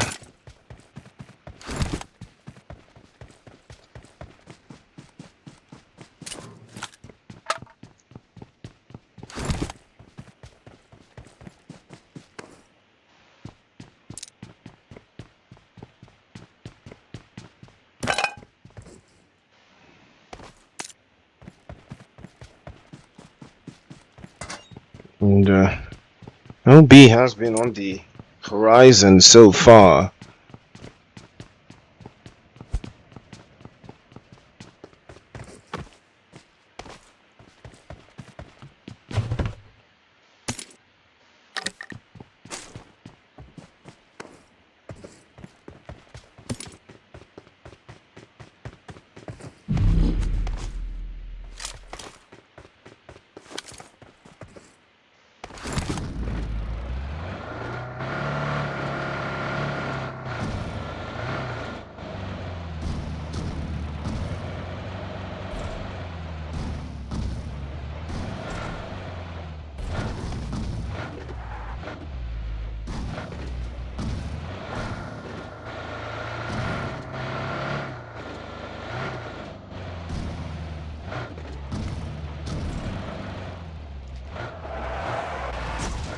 And LB has been on the horizon so far.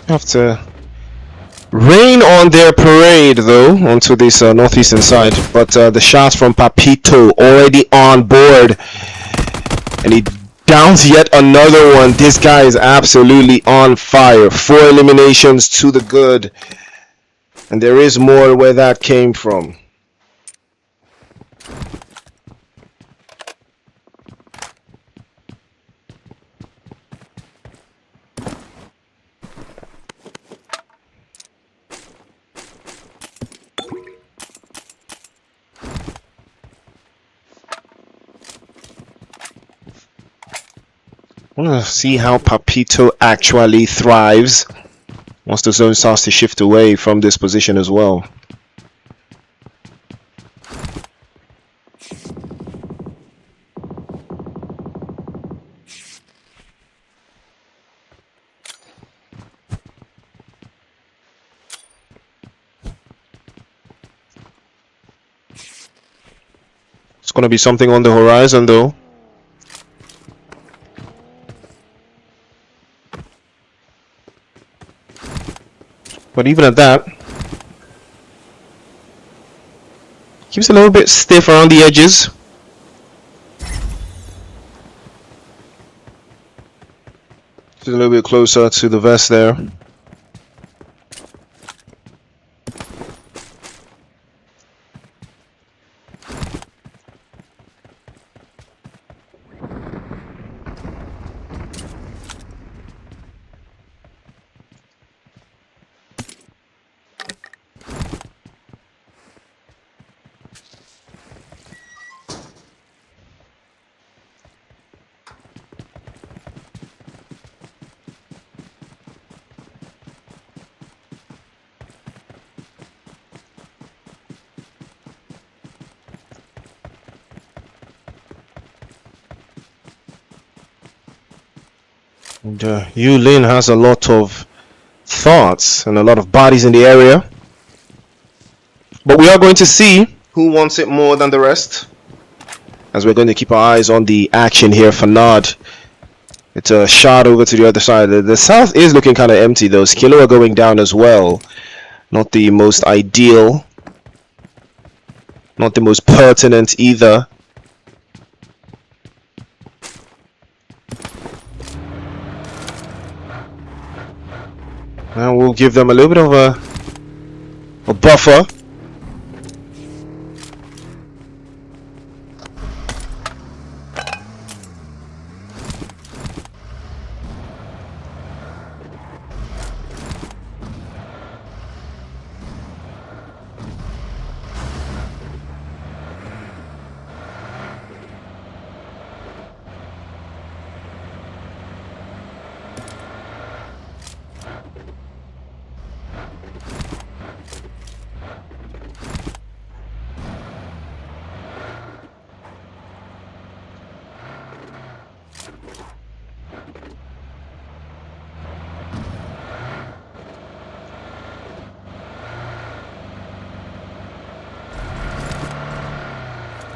Have to rain on their parade though onto this northeastern side, but the shots from Papito already on board, and he downs yet another one. This guy is absolutely on fire. 4 eliminations to the good, and there is more where that came from. I want to see how Papito actually thrives once the zone starts to shift away from this position as well. It's going to be something on the horizon though. But even at that, keeps a little bit stiff around the edges. Just a little bit closer to the vest there. And Yulin has a lot of thoughts and a lot of bodies in the area. But we are going to see who wants it more than the rest, as we're going to keep our eyes on the action here for Nod. It's a shot over to the other side. The south is looking kind of empty though. Skillo are going down as well. Not the most ideal. Not the most pertinent either. And we'll give them a little bit of a buffer.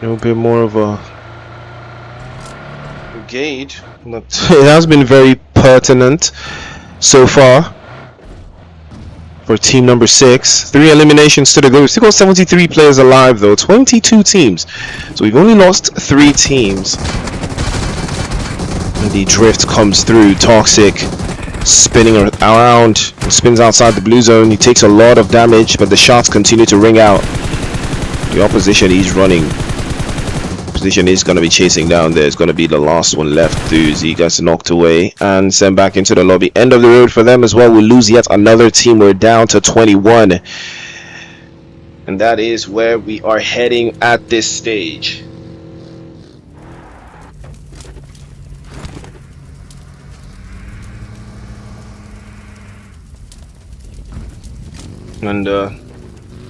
A little bit more of a gauge, but it has been very pertinent so far for team number 6. 3 eliminations to the go. We've still got 73 players alive though, 22 teams. So we've only lost 3 teams. And the drift comes through. Toxic spinning around, spins outside the blue zone. He takes a lot of damage, but the shots continue to ring out. The opposition is running. Opposition is going to be chasing down there. It's going to be the last one left. He gets knocked away and sent back into the lobby. End of the road for them as well. We lose yet another team. We're down to 21. And that is where we are heading at this stage. And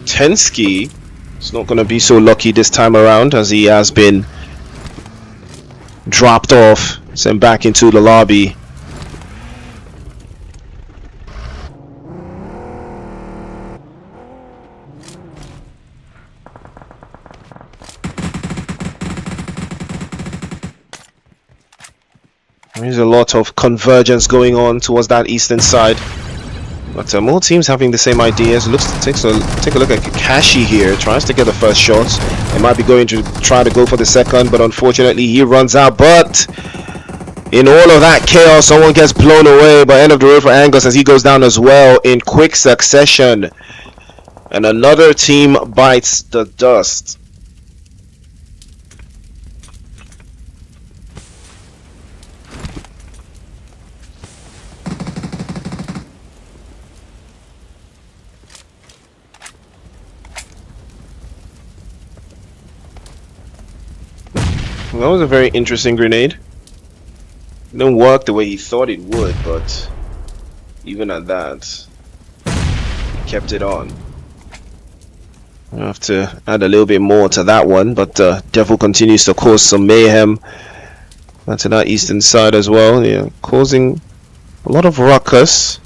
Tensky is not going to be so lucky this time around, as he has been dropped off, sent back into the lobby. There's a lot of convergence going on towards that eastern side. But more teams having the same ideas. Take a look at Kakashi here. Tries to get the first shots. They might be going to try to go for the second, but unfortunately he runs out. But in all of that chaos, someone gets blown away. But end of the road for Angus as he goes down as well in quick succession. And another team bites the dust. That was a very interesting grenade. It didn't work the way he thought it would, but even at that, he kept it on. I have to add a little bit more to that one, but Devil continues to cause some mayhem. That's to that eastern side as well, yeah, causing a lot of ruckus.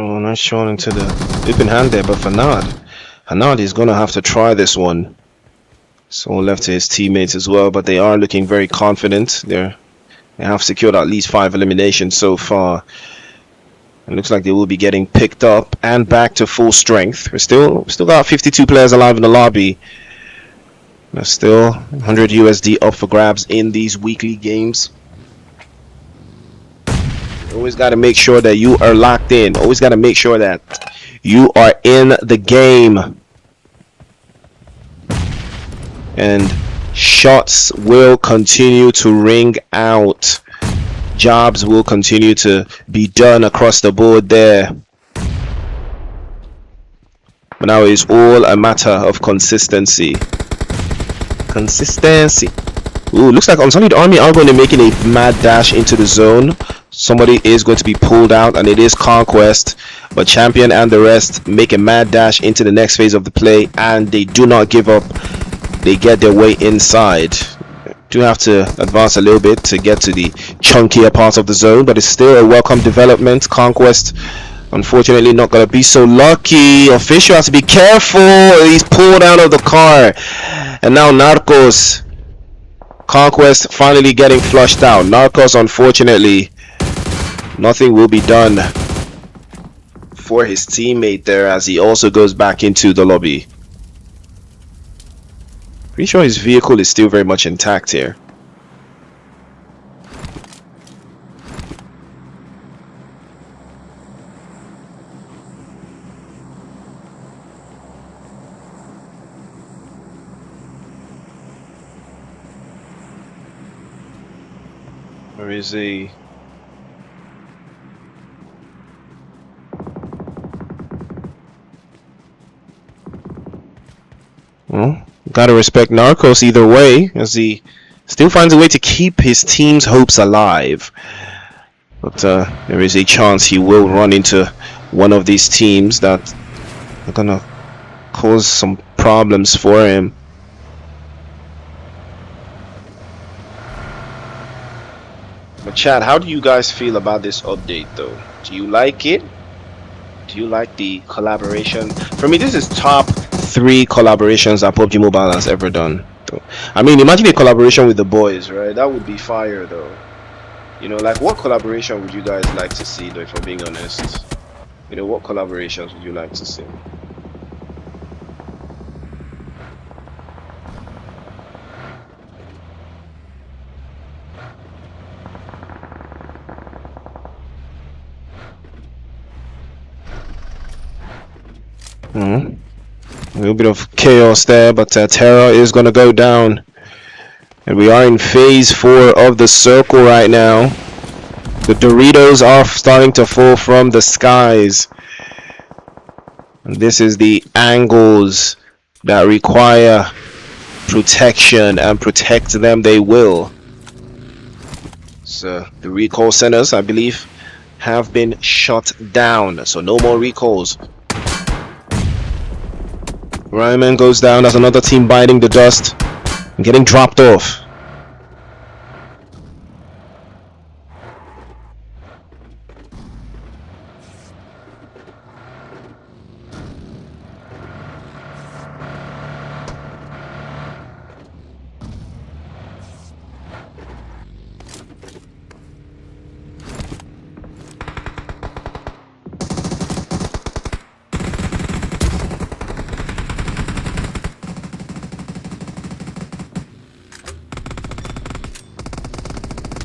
Oh, nice shot into the open hand there, but Hanad is going to have to try this one. So left to his teammates as well, but they are looking very confident. They have secured at least 5 eliminations so far. It looks like they will be getting picked up and back to full strength. We still got 52 players alive in the lobby. There's still 100 USD up for grabs in these weekly games. Always got to make sure that you are locked in. Always got to make sure that you are in the game. And shots will continue to ring out. Jobs will continue to be done across the board there. But now it's all a matter of consistency. Consistency. Ooh, looks like Unsullied Army are going to be making a mad dash into the zone. Somebody is going to be pulled out, and it is Conquest. But Champion and the rest make a mad dash into the next phase of the play, and they do not give up. They get their way inside. Do have to advance a little bit to get to the chunkier parts of the zone, but it's still a welcome development. Conquest, unfortunately, not going to be so lucky. Official has to be careful. He's pulled out of the car. And now Narcos. Conquest finally getting flushed out. Narcos, unfortunately, nothing will be done for his teammate there as he also goes back into the lobby. Pretty sure his vehicle is still very much intact here. Where is he? Well, gotta respect Narcos either way, as he still finds a way to keep his team's hopes alive. But there is a chance he will run into one of these teams that are gonna cause some problems for him. But chat, how do you guys feel about this update though? Do you like it? Do you like the collaboration? For me, this is top 3 collaborations that PUBG Mobile has ever done. I mean, imagine a collaboration with the boys, right? That would be fire, though. You know, like what collaboration would you guys like to see, though, if I'm being honest? You know, what collaborations would you like to see? A little bit of chaos there, but Terra is going to go down. And we are in phase 4 of the circle right now. The Doritos are starting to fall from the skies. And this is the angles that require protection, and protect them they will. So the recall centers, I believe, have been shut down. So no more recalls. Ryman goes down. There's another team biting the dust and getting dropped off.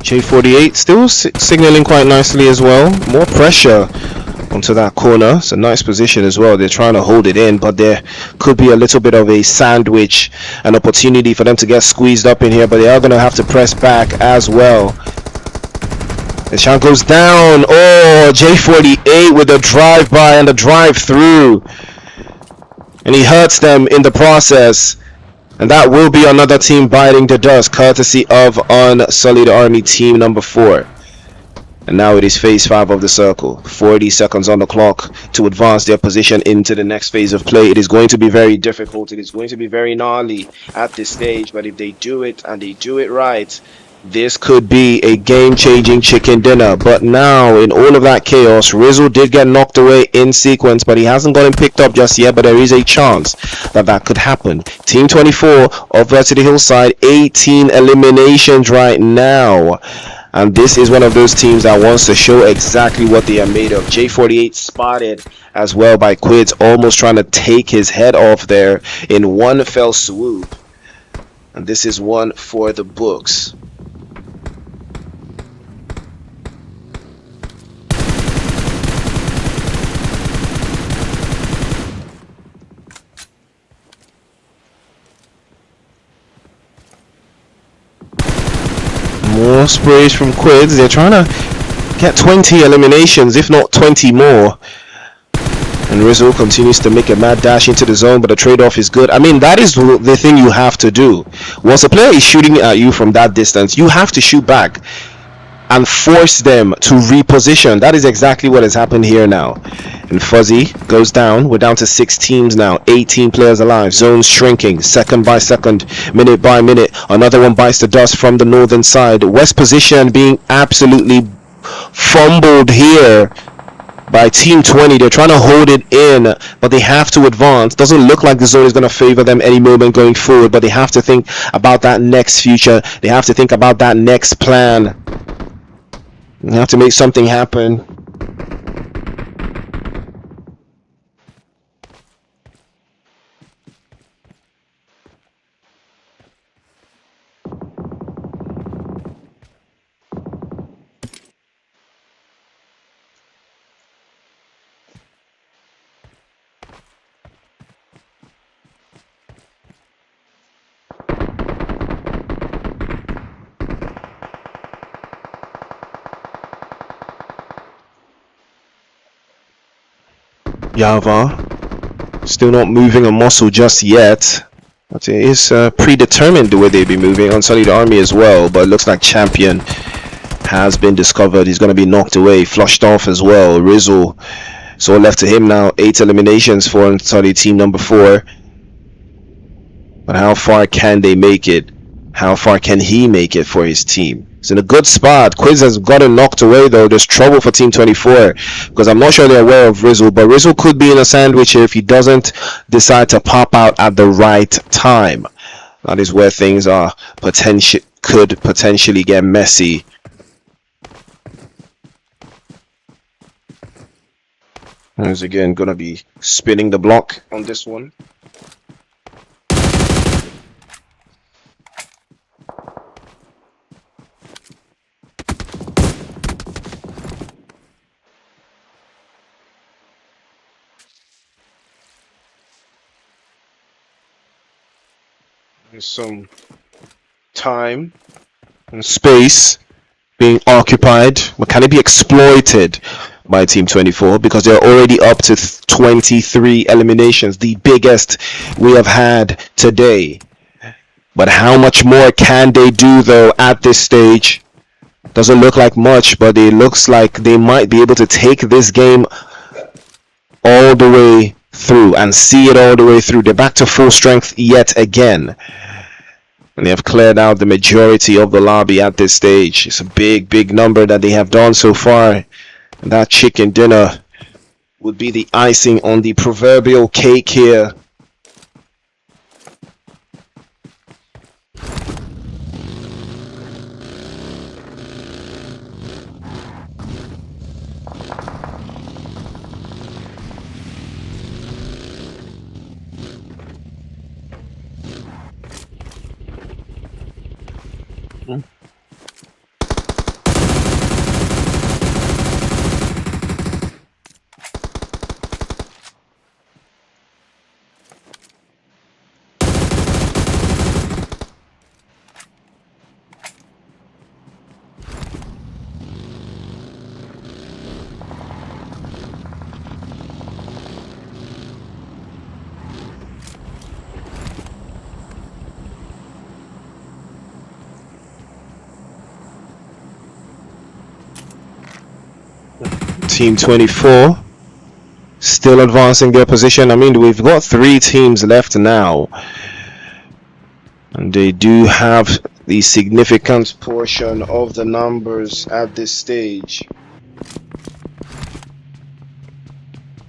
J48 still signaling quite nicely as well. More pressure onto that corner. It's a nice position as well. They're trying to hold it in, but there could be a little bit of a sandwich, an opportunity for them to get squeezed up in here, but they are going to have to press back as well. The shot goes down. Oh, J48 with a drive-by and a drive-through. And he hurts them in the process. And that will be another team biting the dust, courtesy of Unsullied Army team number 4. And now it is phase 5 of the circle. 40 seconds on the clock to advance their position into the next phase of play. It is going to be very difficult. It is going to be very gnarly at this stage. But if they do it, and they do it right, this could be a game-changing chicken dinner. But now, in all of that chaos, Rizzo did get knocked away in sequence, but he hasn't gotten picked up just yet. But there is a chance that that could happen. Team 24 of Varsity Hillside, 18 eliminations right now. And this is one of those teams that wants to show exactly what they are made of. J48 spotted as well by Quids, almost trying to take his head off there in one fell swoop. And this is one for the books. More sprays from Quids. They're trying to get 20 eliminations, if not 20 more. And Rizzo continues to make a mad dash into the zone, but the trade-off is good. I mean, that is the thing you have to do. Once a player is shooting at you from that distance, you have to shoot back and force them to reposition. That is exactly what has happened here now. And Fuzzy goes down. We're down to 6 teams now, 18 players alive. Zones shrinking second by second, minute by minute. Another one bites the dust from the northern side. West position being absolutely fumbled here by Team 20. They're trying to hold it in, but they have to advance. Doesn't look like the zone is going to favor them any moment going forward, but they have to think about that next future. They have to think about that next plan. They have to make something happen. Java still not moving a muscle just yet, but it is predetermined the way they be moving. Unsullied Army as well, but it looks like Champion has been discovered. He's going to be knocked away, flushed off as well. Rizzo, so left to him now. 8 eliminations for Unsullied team number 4. But how far can they make it? How far can he make it for his team? It's in a good spot. Quiz has gotten knocked away though. There's trouble for Team 24 because I'm not sure they're aware of Rizzle, but Rizzle could be in a sandwich here if he doesn't decide to pop out at the right time. That is where things are could potentially get messy. He's again gonna be spinning the block on this one. There's some time and space being occupied, but can it be exploited by Team 24 because they're already up to 23 eliminations, the biggest we have had today. But how much more can they do though at this stage? Doesn't look like much, but it looks like they might be able to take this game all the way through and see it all the way through. They're back to full strength yet again. And they have cleared out the majority of the lobby at this stage. It's a big number that they have done so far. And that chicken dinner would be the icing on the proverbial cake here. Team 24 still advancing their position. I mean, we've got 3 teams left now, and they do have the significant portion of the numbers at this stage.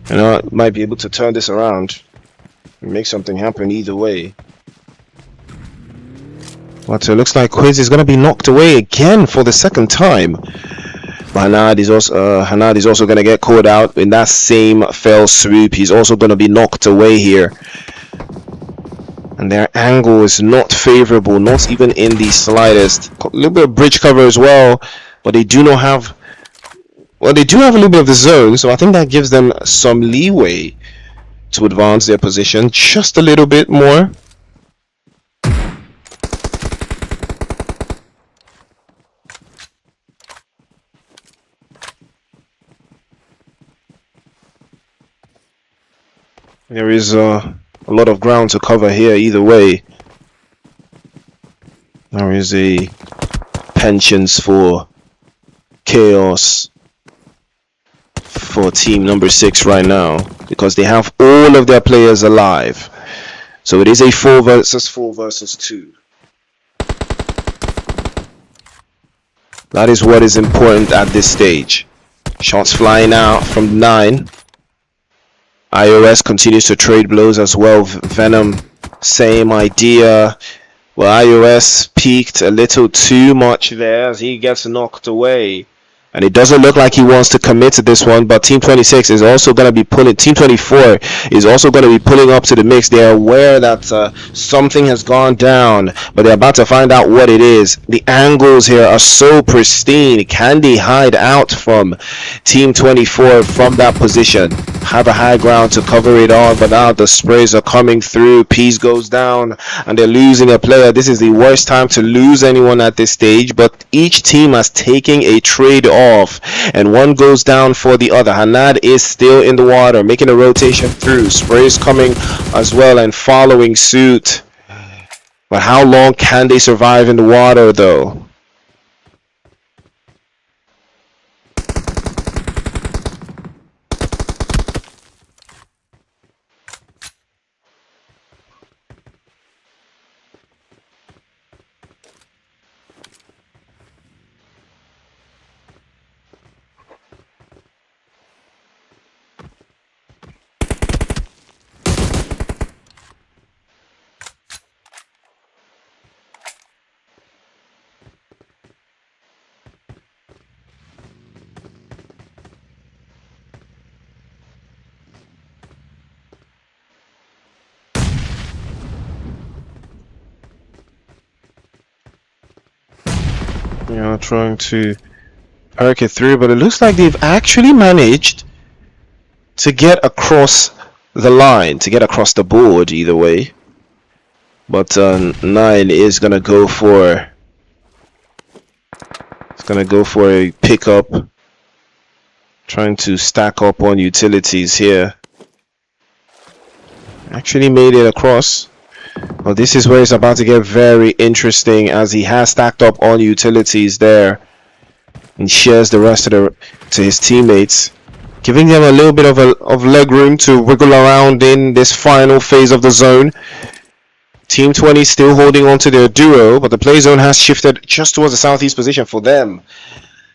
You know, might be able to turn this around and make something happen either way. But it looks like Quiz is going to be knocked away again for the second time. Hanad is also going to get caught out in that same fell swoop. He's also going to be knocked away here. And their angle is not favorable, not even in the slightest. A little bit of bridge cover as well, but they do not have... Well, they do have a little bit of the zone, so I think that gives them some leeway to advance their position just a little bit more. There is a lot of ground to cover here either way. There is a penchant for chaos for team number 6 right now because they have all of their players alive. So it is a 4 versus 2. That is what is important at this stage. Shots flying out from 9. iOS continues to trade blows as well. Venom, same idea. Well, iOS peaked a little too much there as he gets knocked away. And it doesn't look like he wants to commit to this one, but Team 26 is also going to be pulling. Team 24 is also going to be pulling up to the mix. They are aware that something has gone down, but they're about to find out what it is. The angles here are so pristine. Can they hide out from Team 24 from that position? Have a high ground to cover it on, but now the sprays are coming through. Peace goes down, and they're losing a player. This is the worst time to lose anyone at this stage, but each team has taken a trade off, and one goes down for the other. Hanad is still in the water, making a rotation through. Sprays coming as well and following suit. But how long can they survive in the water, though? trying to arc it through, but it looks like they've actually managed to get across the line, to get across the board either way. But 9 is gonna go for a pickup, trying to stack up on utilities here. Actually made it across. Well, this is where it's about to get very interesting, as he has stacked up on utilities there and shares the rest to his teammates, giving them a little bit of leg room to wiggle around in this final phase of the zone. Team 20 still holding on to their duo, but the play zone has shifted just towards the southeast position for them.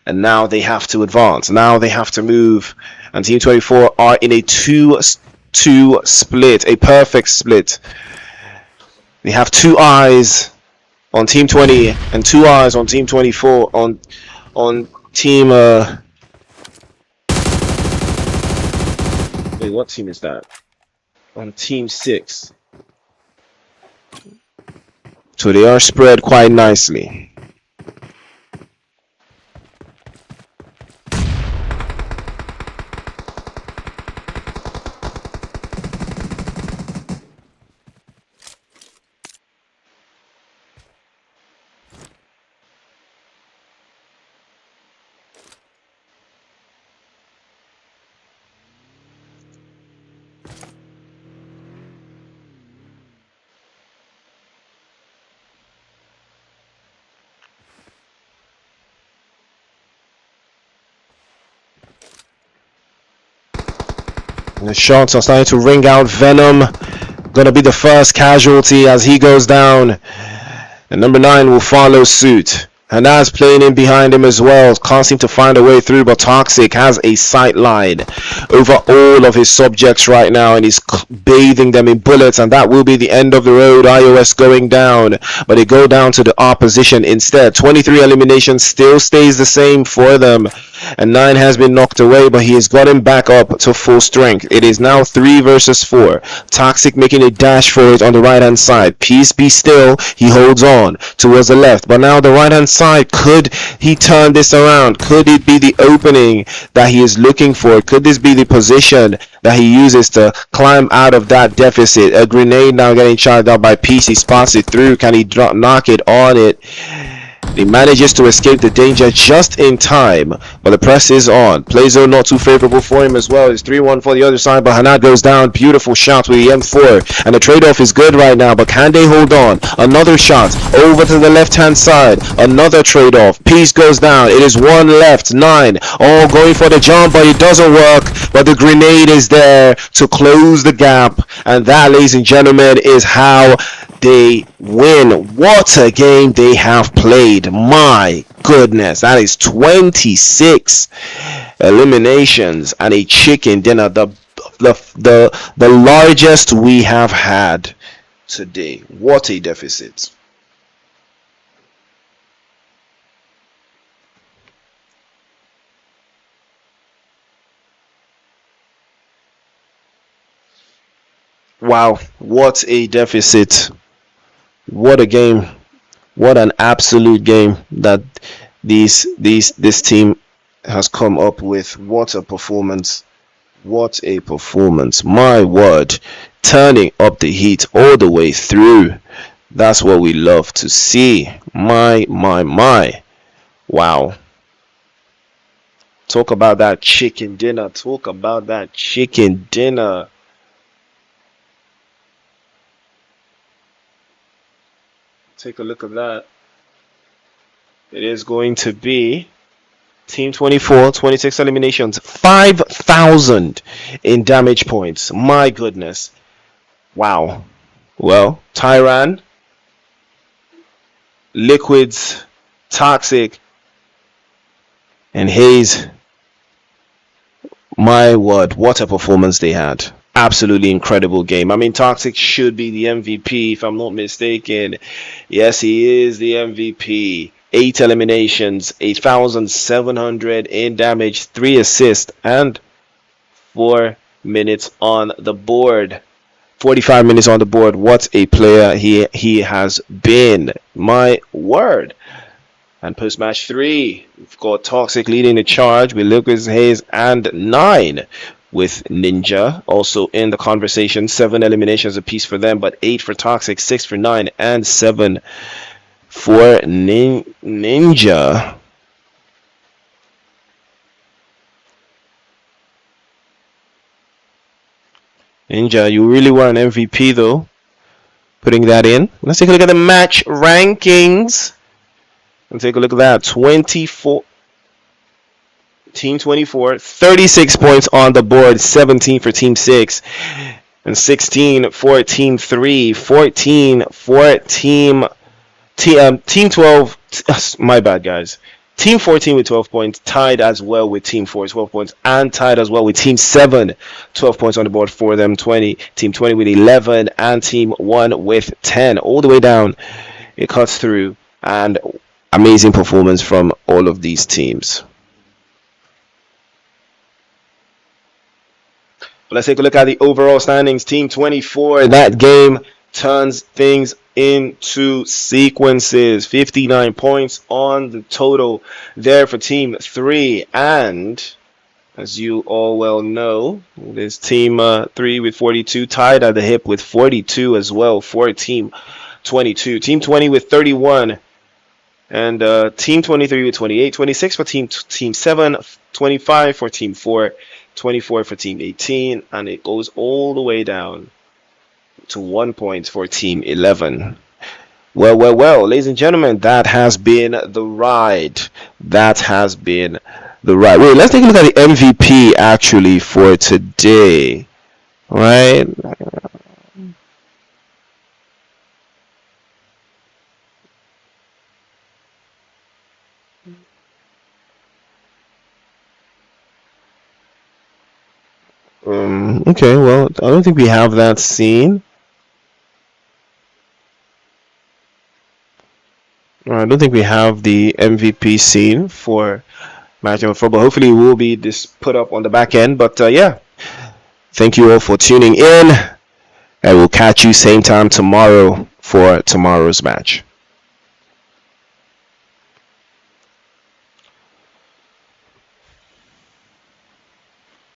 And now they have to advance. Now they have to move. And Team 24 are in a 2-2 split, a perfect split. They have 2 eyes on Team 20 and 2 eyes on Team 24 on Team wait, what team is that? On Team 6. So they are spread quite nicely. And the shots are starting to ring out. Venom gonna be the first casualty as he goes down. And number 9 will follow suit. Hanaz playing in behind him as well. Can't seem to find a way through, but Toxic has a sight line over all of his subjects right now, and he's bathing them in bullets, and that will be the end of the road. iOS going down, but they go down to the opposition instead. 23 eliminations still stays the same for them, and 9 has been knocked away, but he has gotten back up to full strength. It is now 3 versus 4. Toxic making a dash for it on the right hand side. Peace be still. He holds on towards the left, but now the right hand side, could he turn this around? Could it be the opening that he is looking for? Could this be the position that he uses to climb out of that deficit? A grenade now getting charged out by Peace. He spots it through. Can he knock it on it? He manages to escape the danger just in time, but the press is on. Play zone not too favorable for him as well. It's 3-1 for the other side, but Hanad goes down. Beautiful shot with the M4, and the trade-off is good right now, but can they hold on? Another shot over to the left-hand side. Another trade-off. Peace goes down. It is 1 left. 9 all going for the jump, but it doesn't work. But the grenade is there to close the gap, and that, ladies and gentlemen, is how they win. What a game they have played. My goodness, that is 26 eliminations and a chicken dinner, the largest we have had today. What a deficit. Wow, what a deficit. What a game. What an absolute game that this team has come up with. What a performance. What a performance. My word. Turning up the heat all the way through. That's what we love to see. My. Wow. Talk about that chicken dinner. Talk about that chicken dinner. Take a look at that. It is going to be Team 24, 26 eliminations, 5,000 in damage points. My goodness. Wow. Well, Tyran, Liquids, Toxic, and Hayes. My word, what a performance they had. Absolutely incredible game. I mean, Toxic should be the MVP if I'm not mistaken. Yes, he is the MVP. 8 eliminations, 8,700 in damage, 3 assists, and 4 minutes on the board. 45 minutes on the board. What a player he has been. My word. And post match 3, we've got Toxic leading the charge with Lucas Hayes and 9 with Ninja also in the conversation. 7 eliminations apiece for them, but 8 for Toxic, 6 for 9, and 7 for Ninja. Ninja, you really were an MVP though. Putting that in. Let's take a look at the match rankings. And take a look at that. 24. Team 24. 36 points on the board. 17 for Team 6. And 16 for Team 3. 14 for Team 12. My bad, guys. Team 14 with 12 points, tied as well with Team 4, 12 points, and tied as well with Team 7, 12 points on the board for them, 20, Team 20 with 11, and Team 1 with 10. All the way down, it cuts through, and amazing performance from all of these teams. Let's take a look at the overall standings. Team 24, that game turns things into sequences. 59 points on the total there for Team 3. And as you all well know, there's Team 3 with 42, tied at the hip with 42 as well for Team 22. Team 20 with 31. And Team 23 with 28. 26 for Team 7. 25 for Team 4. 24 for Team 18. And it goes all the way down to 1 point for Team 11. Well, ladies and gentlemen, that has been the ride. That has been the ride. Wait, let's take a look at the MVP actually for today. Right? Okay, well, I don't think we have that scene. I don't think we have the MVP scene for match number 4, but hopefully it will be this put up on the back end. But yeah, thank you all for tuning in, and we'll catch you same time tomorrow for tomorrow's match.